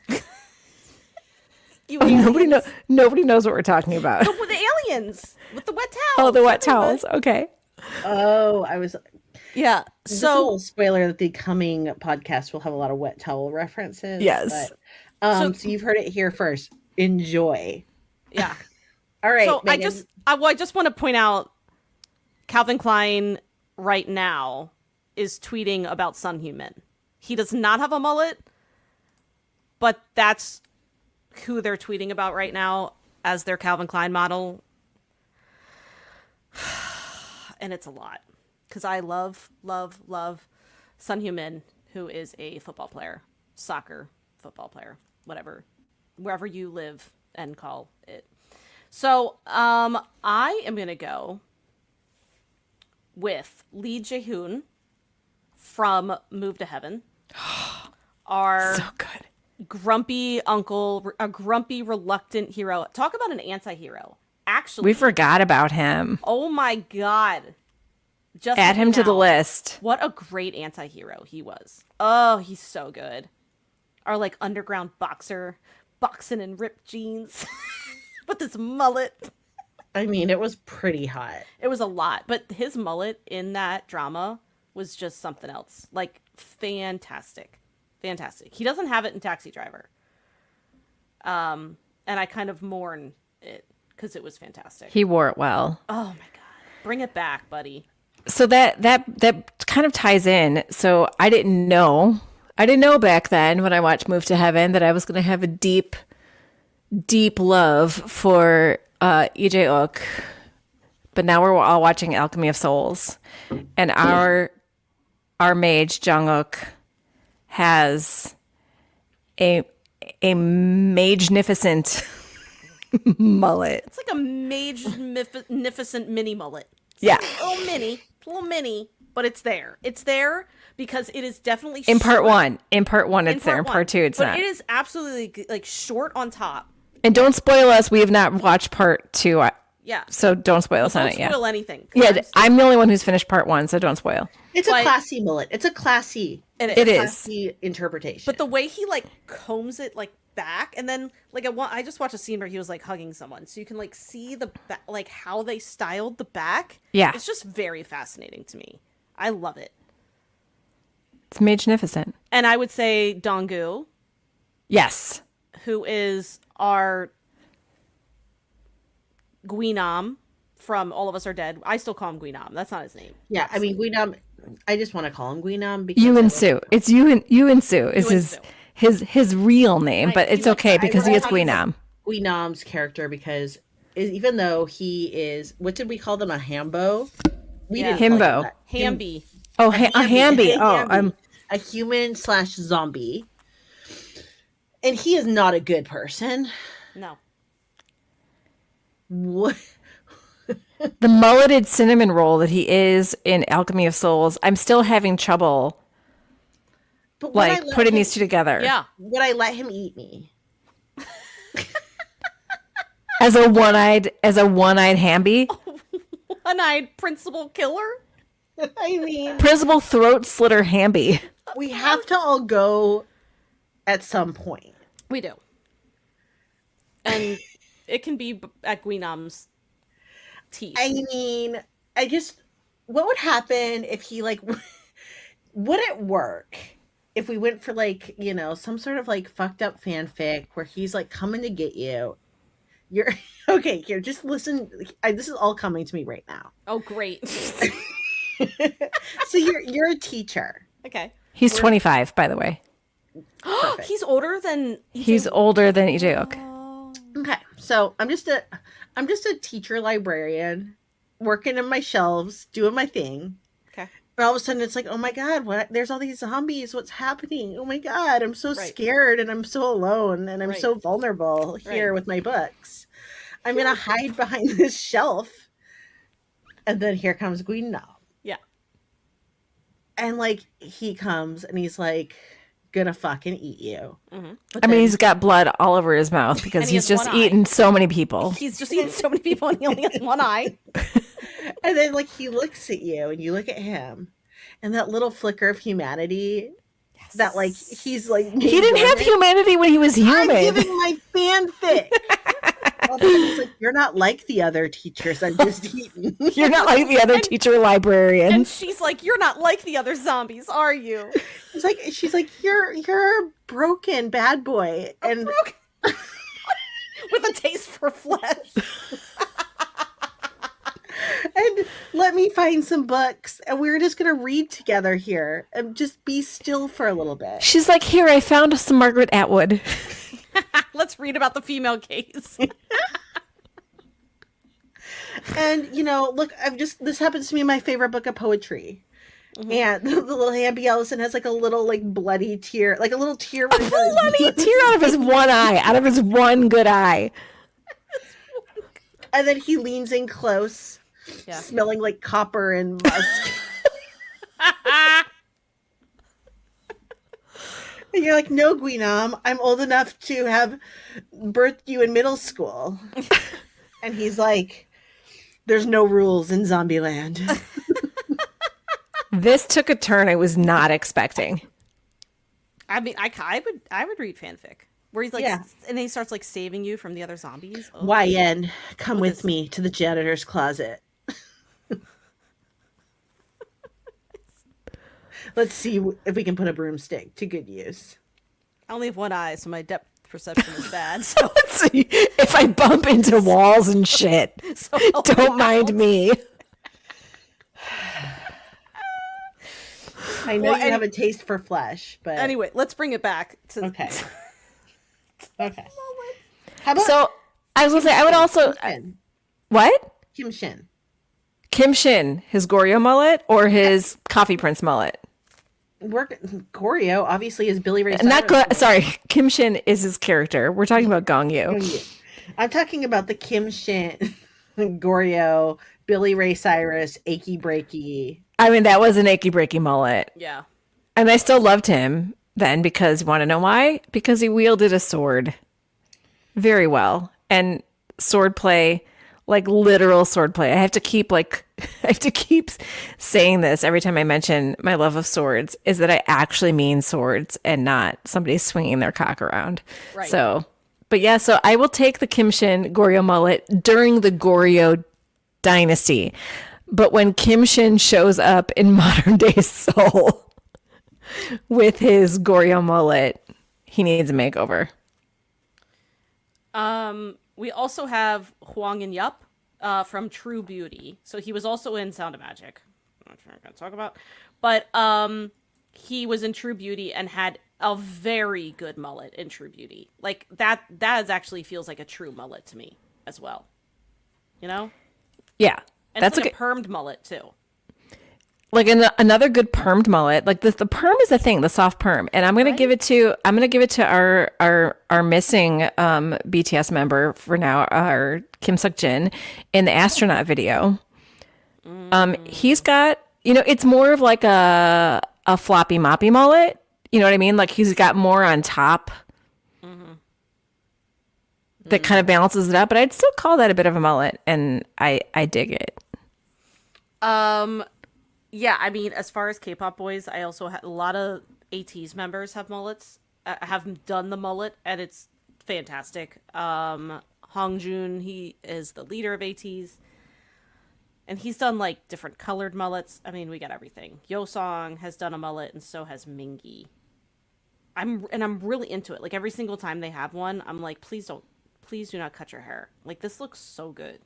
Nobody knows what we're talking about. With the aliens, with the wet towels. Oh, the wet towels. Okay. Oh, I was. Yeah. So, a little spoiler that the coming podcast will have a lot of wet towel references. Yes. But, so you've heard it here first. Enjoy. Yeah. All right. So Megan. I just want to point out, Calvin Klein right now is tweeting about Sun Heung-min. He does not have a mullet, but that's who they're tweeting about right now as their Calvin Klein model. And it's a lot. Because I love Sun Heung-min, who is a football player, soccer football player, whatever, wherever you live and call it. So I am going to go with Lee Jae-wook from Move to Heaven. So good. grumpy uncle, a grumpy, reluctant hero. Talk about an anti-hero. Actually, We forgot about him. oh my god. Just Add him to the list. What a great anti-hero he was. Oh, he's so good. Our like underground boxer, boxing in ripped jeans with his mullet. I mean, it was pretty hot. It was a lot, but his mullet in that drama was just something else. Like fantastic. Fantastic. He doesn't have it in Taxi Driver. And I kind of mourn it because it was fantastic. He wore it well. Oh my god. Bring it back, buddy. So that kind of ties in. So I didn't know back then when I watched Move to Heaven that I was going to have a deep love for Lee Jae-Wook. But now we're all watching Alchemy of Souls, and our mage Jung-wook has a magnificent mullet. It's like a magnificent mini mullet. Yeah. Little mini, but it's there. It's there because it is definitely In part short. one. In part one, it's there. In part two, it's but not. It is absolutely like short on top. And don't spoil us. We have not watched part two. Yeah. So don't spoil us on Don't it yet. spoil anything. Yeah, I'm the only one who's finished part one, so don't spoil. It's a Like- classy mullet. It's a classy. It is. Classy interpretation. But the way he like combs it like back, and then like I just watched a scene where he was like hugging someone, so you can like see the like how they styled the back. Yeah. It's just very fascinating to me. I love it. It's magnificent. And I would say Dong Wook, Yes. who is our Guinam from All of Us Are Dead. I still call him Guinam. That's not his name. yeah, I mean, Guinam. I just want to call him Guinam because You I and love- Sue. It's you and Sue is Yu and his real name, but it's okay because he is really Guinam. Guinam's character because even though he is, what did we call them? A hambo. We Yeah. didn't call Himbo. him that. Hamby. Oh, a Hamby. Oh, Hamby. A human/zombie, and he is not a good person. No. What? the mulleted cinnamon roll that he is in Alchemy of Souls. I'm still having trouble But would I like let putting him- these two together. Yeah. Would I let him eat me? As a one-eyed Hamby, One-eyed principal killer. I mean, principal throat slitter Hamby. we have to all go at some point. We do. And it can be at Guinam's teeth. I mean, what would happen if he like, would it work if we went for like, some sort of like fucked up fanfic where he's like coming to get you? You're okay. Here, just listen. This is all coming to me right now. Oh, great. So you're a teacher. Okay. He's 25, by the way. Perfect. He's older than He's older than Lee Jae-Wook. Oh. Okay, so I'm just a teacher librarian, working in my shelves, doing my thing. Okay. And all of a sudden, it's like, oh my god, what? There's all these zombies. What's happening? Oh my god, I'm so Right. scared, and I'm so alone, and I'm Right. so vulnerable here Right. with my books. I'm gonna hide behind this shelf, and then here comes Guinam, Yeah. and like he comes and he's like gonna fucking eat you. Mhm. But I mean, then- he's got blood all over his mouth because And he he's has just one eye. eaten so many people. He's just eaten so many people and he only has one eye. And then like he looks at you and you look at him and that little flicker of humanity that like he's like He didn't have humanity when he was I'm human. giving my fanfic. All of a sudden, he's like, you're not like the other teachers I've just eaten. You're not like the other teacher librarians. And she's like, "You're not like the other zombies, are you?" She's like, you're a broken bad boy. And With a taste for flesh. and let me find some books and we're just gonna read together here and just be still for a little bit. She's like, here, I found some Margaret Atwood. Let's read about the female case. And look, this happens to me in my favorite book of poetry. And the little Hamby Ellison has like a little like bloody tear, like a little tear. A bloody tear out of his one eye, out of his one good eye. And then he leans in close, Yeah. smelling like copper and musk. And you're like, no, Guinam, I'm old enough to have birthed you in middle school. And he's like, there's no rules in Zombieland. This took a turn I was not expecting. I mean, I would read fanfic where he's like, Yeah. and then he starts like saving you from the other zombies. Oh. YN, come with me to the janitor's closet. Let's see if we can put a broomstick to good use. I only have one eye, so my depth perception is bad. So, Let's see if I bump into walls and shit. so Don't mind me. I know you have a taste for flesh, but anyway, let's bring it back to okay. Okay. How about So I was gonna say I would also what? Kim Shin. Kim Shin, his Goryo mullet or his Coffee Prince mullet? Goryo obviously is Billy Ray Cyrus. Not sorry, Kim Shin is his character. We're talking about Gong Yoo. I'm talking about the Kim Shin, Goryo, Billy Ray Cyrus, achy breaky. I mean, that was an achy breaky mullet. yeah. And I still loved him then because you want to know why? Because he wielded a sword very well. And swordplay, like literal swordplay. I have to keep saying this every time I mention my love of swords, is that I actually mean swords and not somebody swinging their cock around. Right. So, but yeah, so I will take the Kim Shin Goryo mullet during the Goryo dynasty. But when Kim Shin shows up in modern day Seoul with his Goryo mullet, he needs a makeover. We also have Hwang In Yup from True Beauty. So he was also in Sound of Magic. I'm not sure I'm going to talk about. But he was in True Beauty and had a very good mullet in True Beauty. Like that actually feels like a true mullet to me as well. You know? Yeah. And That's it's like a a permed mullet too. like another good permed mullet. Like the perm is a thing, the soft perm. And I'm gonna give it to our missing BTS member for now, our Kim Suk Jin in the astronaut video. He's got, it's more of like a floppy moppy mullet. You know what I mean? Like he's got more on top that kind of balances it out, but I'd still call that a bit of a mullet, and I dig it. Yeah, I mean, as far as K-pop boys, I also had a lot of ATEEZ members have mullets, have done the mullet, and it's fantastic. Hongjoon, he is the leader of ATEEZ, and he's done like different colored mullets. I mean, we got everything. Yosong has done a mullet, and so has Mingi. I'm really into it. Like every single time they have one, I'm like, please do not cut your hair. Like this looks so good.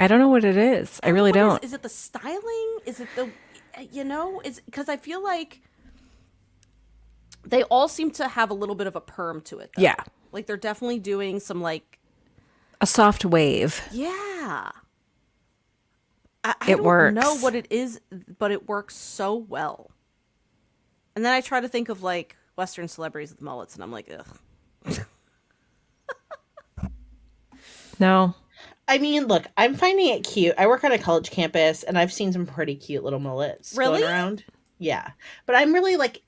I don't know what it is. I really don't. Is it the styling? Is it the, is because I feel like they all seem to have a little bit of a perm to it. Though. Yeah. Like they're definitely doing some like A soft wave. yeah. I It don't works. know what it is, but it works so well. And then I try to think of like Western celebrities with mullets, and I'm like, ugh. No. I mean, look, I'm finding it cute. I work on a college campus, and I've seen some pretty cute little mullets Really? going around. Yeah, but I'm really like,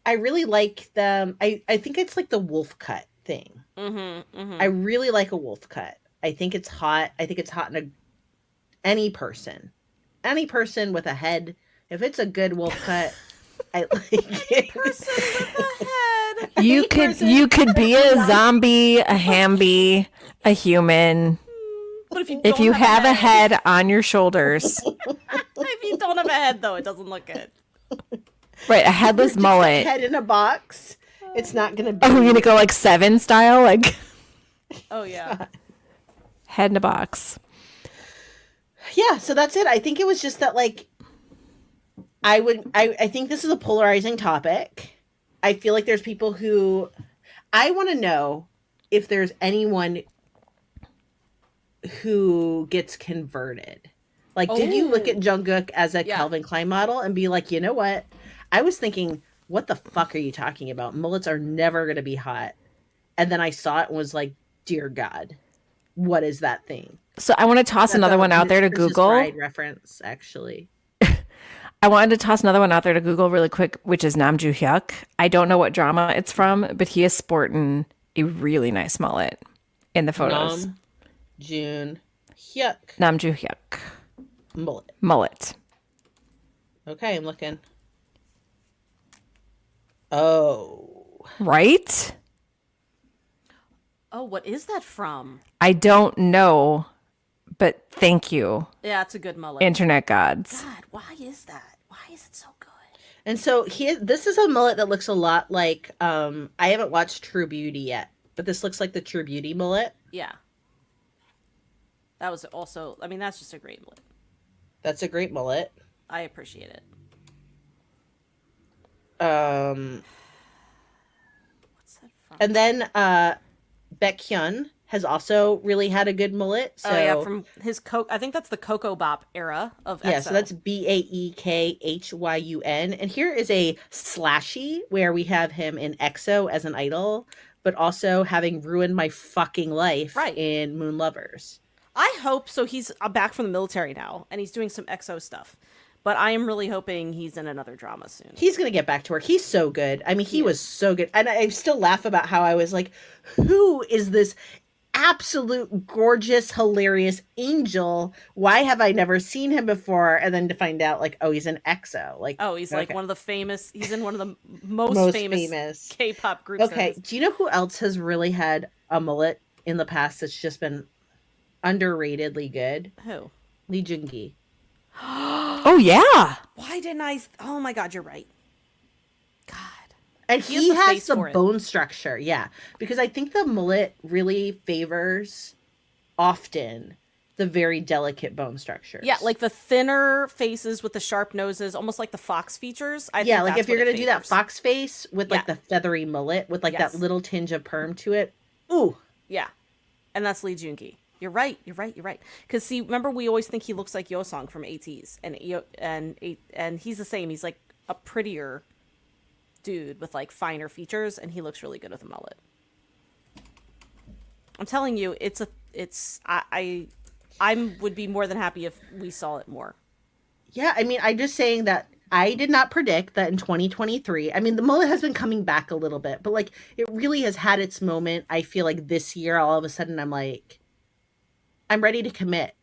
I really like them. I think it's like the wolf cut thing. I really like a wolf cut. I think it's hot. I think it's hot in any person with a head. If it's a good wolf cut, I like it. Person with a head. You could be a zombie, a Hamby, a human. But if you If don't you have a head on your shoulders. if you don't have a head, though, it doesn't look good. Right, a headless mullet. Head in a box. It's not gonna be. Oh, we're gonna go like Seven style, like Oh yeah. head in a box. Yeah, so that's it. I think it was just that, like, I think this is a polarizing topic. I feel like there's people who, I want to know if there's anyone who gets converted. Like, did you look at Jungkook as a Calvin Klein model and be like, you know what? I was thinking, what the fuck are you talking about? Mullets are never going to be hot. And then I saw it and was like, dear God, what is that thing? So I want to toss another one out there to Princess Google. Bride reference, actually. I wanted to toss another one out there to Google really quick, which is Nam Joo Hyuk. I don't know what drama it's from, but he is sporting a really nice mullet in the photos. Nam Joon Hyuk. Nam Joo Hyuk. Mullet. Okay, I'm looking. Oh. Right? Oh, what is that from? I don't know, but thank you, Yeah, it's a good mullet. internet gods. God, why is that? Why is it so good? And so this is a mullet that looks a lot like, I haven't watched True Beauty yet, but this looks like the True Beauty mullet. Yeah. That was also, I mean, that's just a great mullet. That's a great mullet. I appreciate it. Um, What's that from? and then Baekhyun has also really had a good mullet. So, Oh yeah, from his I think that's the Coco Bop era of EXO. yeah, so that's Baekhyn. And here is a slashy where we have him in EXO as an idol, but also having ruined my fucking life in Moon Lovers. I hope so. He's back from the military now, and he's doing some EXO stuff. But I am really hoping he's in another drama soon. He's going to get back to work. He's so good. I mean, he was so good. And I still laugh about how I was like, who is this absolute gorgeous, hilarious angel? Why have I never seen him before? And then to find out, like, oh, he's an EXO. Like, oh, he's like one of the famous, he's in one of the most famous K-pop groups. Okay, do you know who else has really had a mullet in the past that's just been underratedly good? Who? Lee Joon-gi. Oh, yeah. Why didn't I? Oh my God, you're right. God. And he has the for it. bone structure, yeah. Because I think the mullet really favors often the very delicate bone structures. Yeah, like the thinner faces with the sharp noses, almost like the fox features. I yeah, think like that's if you're what gonna it do that favors. fox face with like the feathery mullet with like that little tinge of perm to it. Ooh. Yeah. And that's Lee Joon-gi. You're right. Because see, remember we always think he looks like Yosong from ATEEZ, and he's the same. He's like a prettier dude with like finer features, and he looks really good with a mullet. I'm telling you, I would be more than happy if we saw it more. Yeah, I mean, I'm just saying that I did not predict that in 2023. I mean, the mullet has been coming back a little bit, but like it really has had its moment. I feel like this year, all of a sudden, I'm like, I'm ready to commit.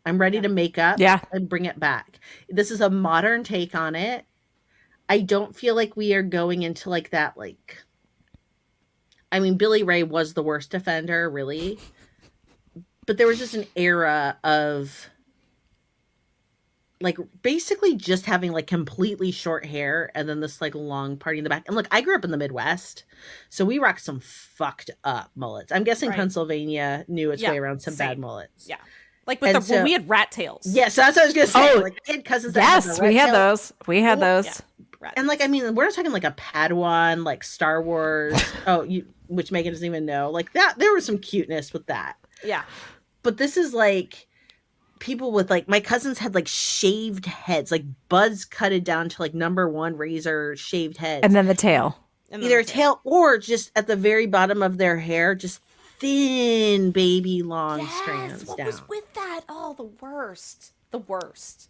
I'm ready to make up and bring it back. This is a modern take on it. I don't feel like we are going into like that, like, I mean, Billy Ray was the worst offender, really. But there was just an era of like basically just having like completely short hair and then this like long party in the back. And look, I grew up in the Midwest, so we rocked some fucked up mullets. I'm guessing Pennsylvania knew its way around some bad mullets. Yeah. Like with when we had rat tails. Yeah, so that's what I was gonna say. Oh, like I had cousins that had the we had rat those. We had those. Yeah. And like, I mean, we're not talking like a Padawan, like Star Wars. Which Megan doesn't even know. Like that, there was some cuteness with that. Yeah. But this is like people with like, my cousins had like shaved heads, like buds cutted down to like number one razor shaved heads. And then the tail. Either a tail or just at the very bottom of their hair, just thin baby long strands what down. was with that? Oh, the worst. The worst.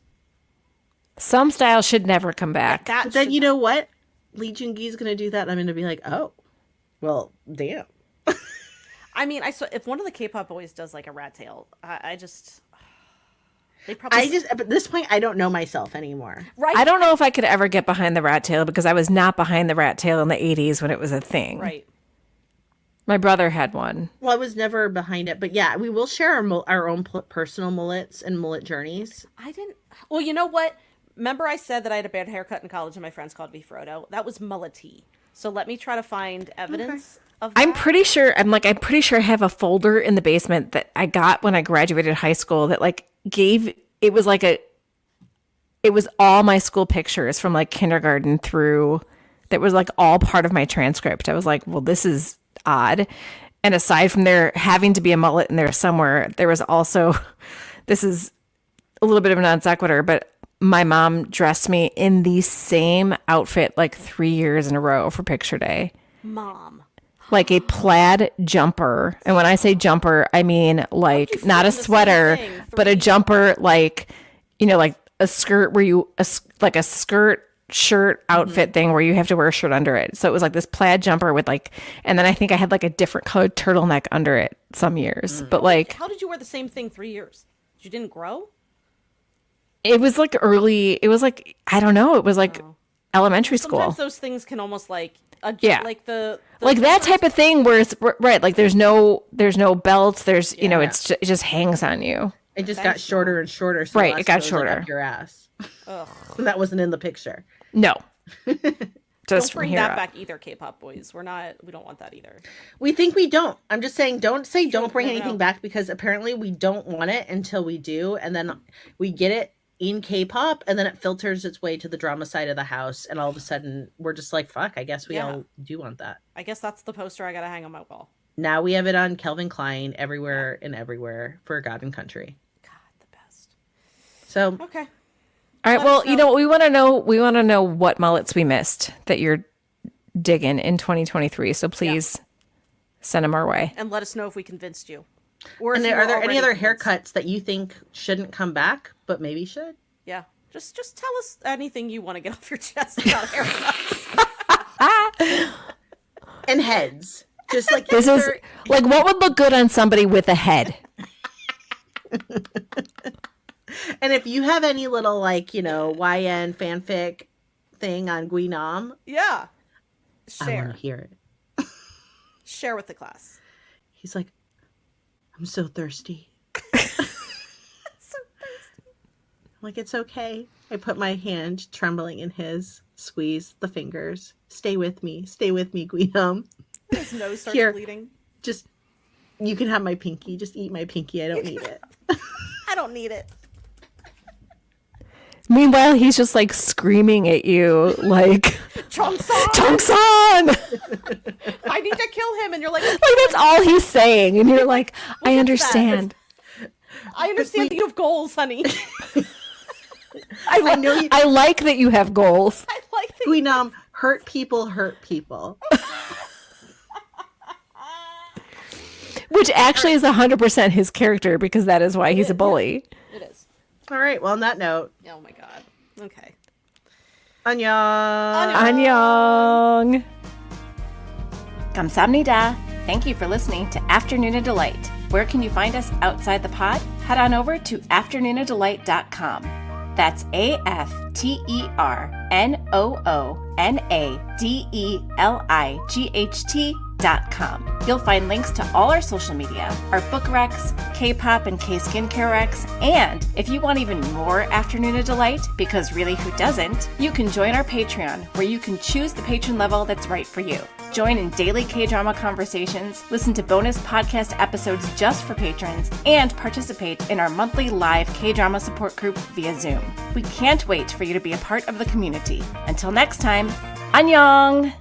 Some style should never come back. But then you know what? Lee Joon-gi is going to do that. And I'm going to be like, oh, well, damn. I mean, if one of the K-pop boys does like a rat tail, I just at this point, I don't know myself anymore. Right. I don't know if I could ever get behind the rat tail because I was not behind the rat tail in the 80s when it was a thing. Right. My brother had one. Well, I was never behind it, but yeah, we will share our own personal mullets and mullet journeys. Well, you know what? Remember I said that I had a bad haircut in college and my friends called me Frodo? That was mullet-y. So let me try to find evidence of that. I'm pretty sure I have a folder in the basement that I got when I graduated high school that like it was all my school pictures from like kindergarten through, that was like all part of my transcript. I was like, well, this is odd. And aside from there having to be a mullet in there somewhere, there was also, this is a little bit of a non sequitur, but my mom dressed me in the same outfit like 3 years in a row for picture day. Mom. Like a plaid jumper. And when I say jumper, I mean like not a sweater, but a jumper like, you know, like a skirt where like a skirt shirt outfit thing where you have to wear a shirt under it. So it was like this plaid jumper with like, and then I think I had like a different colored turtleneck under it some years. But like, How did you wear the same thing 3 years? You didn't grow? it was like early. It was like, I don't know. It was like elementary school. Sometimes those things can almost like Yeah. like the Like that type of thing where it's right. Like there's no belts. There's, you know, it just hangs on you. It just got shorter and shorter. So Right, the it got elastic goes, like, shorter. up your ass. Ugh. And that wasn't in the picture. No. Just Don't from bring here that up. back either, K-pop boys. We don't want that either. We think we don't. I'm just saying, don't bring no, anything no. back, because apparently we don't want it until we do. And then we get it in K-pop, and then it filters its way to the drama side of the house. And all of a sudden we're just like, fuck, I guess we all do want that. I guess that's the poster I gotta hang on my wall. Now we have it on Calvin Klein everywhere and everywhere for God and Country. God, the best. So Okay. All right. Let Well, us you know, we want to know what mullets we missed that you're digging in 2023. So please send them our way. And let us know if we convinced you. Or and if you are were there any already other convinced. haircuts that you think shouldn't come back, but maybe should? Yeah. Just tell us anything you want to get off your chest about haircuts. And heads. Just like This is like what would look good on somebody with a head. And if you have any little, like, you know, YN fanfic thing on Guinam, Yeah. I Share. want to hear it. Share with the class. He's like, I'm so thirsty. I'm like, it's okay. I put my hand trembling in his, squeeze the fingers. Stay with me, Guinam. His nose starts Here. bleeding. Just, you can have my pinky. Just eat my pinky. I don't need it. I don't need it. Meanwhile, he's just like screaming at you, like, Chongsan! Chongsan! I need to kill him. And you're like, Like that's all he's saying, and you're like, I get to that. understand. I understand that you have goals, honey. I know you. I like that you have goals. I like that. Guinam, hurt people. Which actually is 100% his character because that is why he's a bully. It is. All right. Well, on that note, Oh my god. Okay. annyeong. Annyeong. Kamsahamnida. Thank you for listening to Afternoona Delight. Where can you find us outside the pod? Head on over to afternoonadelight.com. That's AFTERNOONADELIGHT.com. You'll find links to all our social media, our book recs, K-pop and K-skincare recs, and if you want even more Afternoona Delight, because really who doesn't, you can join our Patreon, where you can choose the patron level that's right for you. Join in daily K-drama conversations, listen to bonus podcast episodes just for patrons, and participate in our monthly live K-drama support group via Zoom. We can't wait for you to be a part of the community. Until next time, annyeong!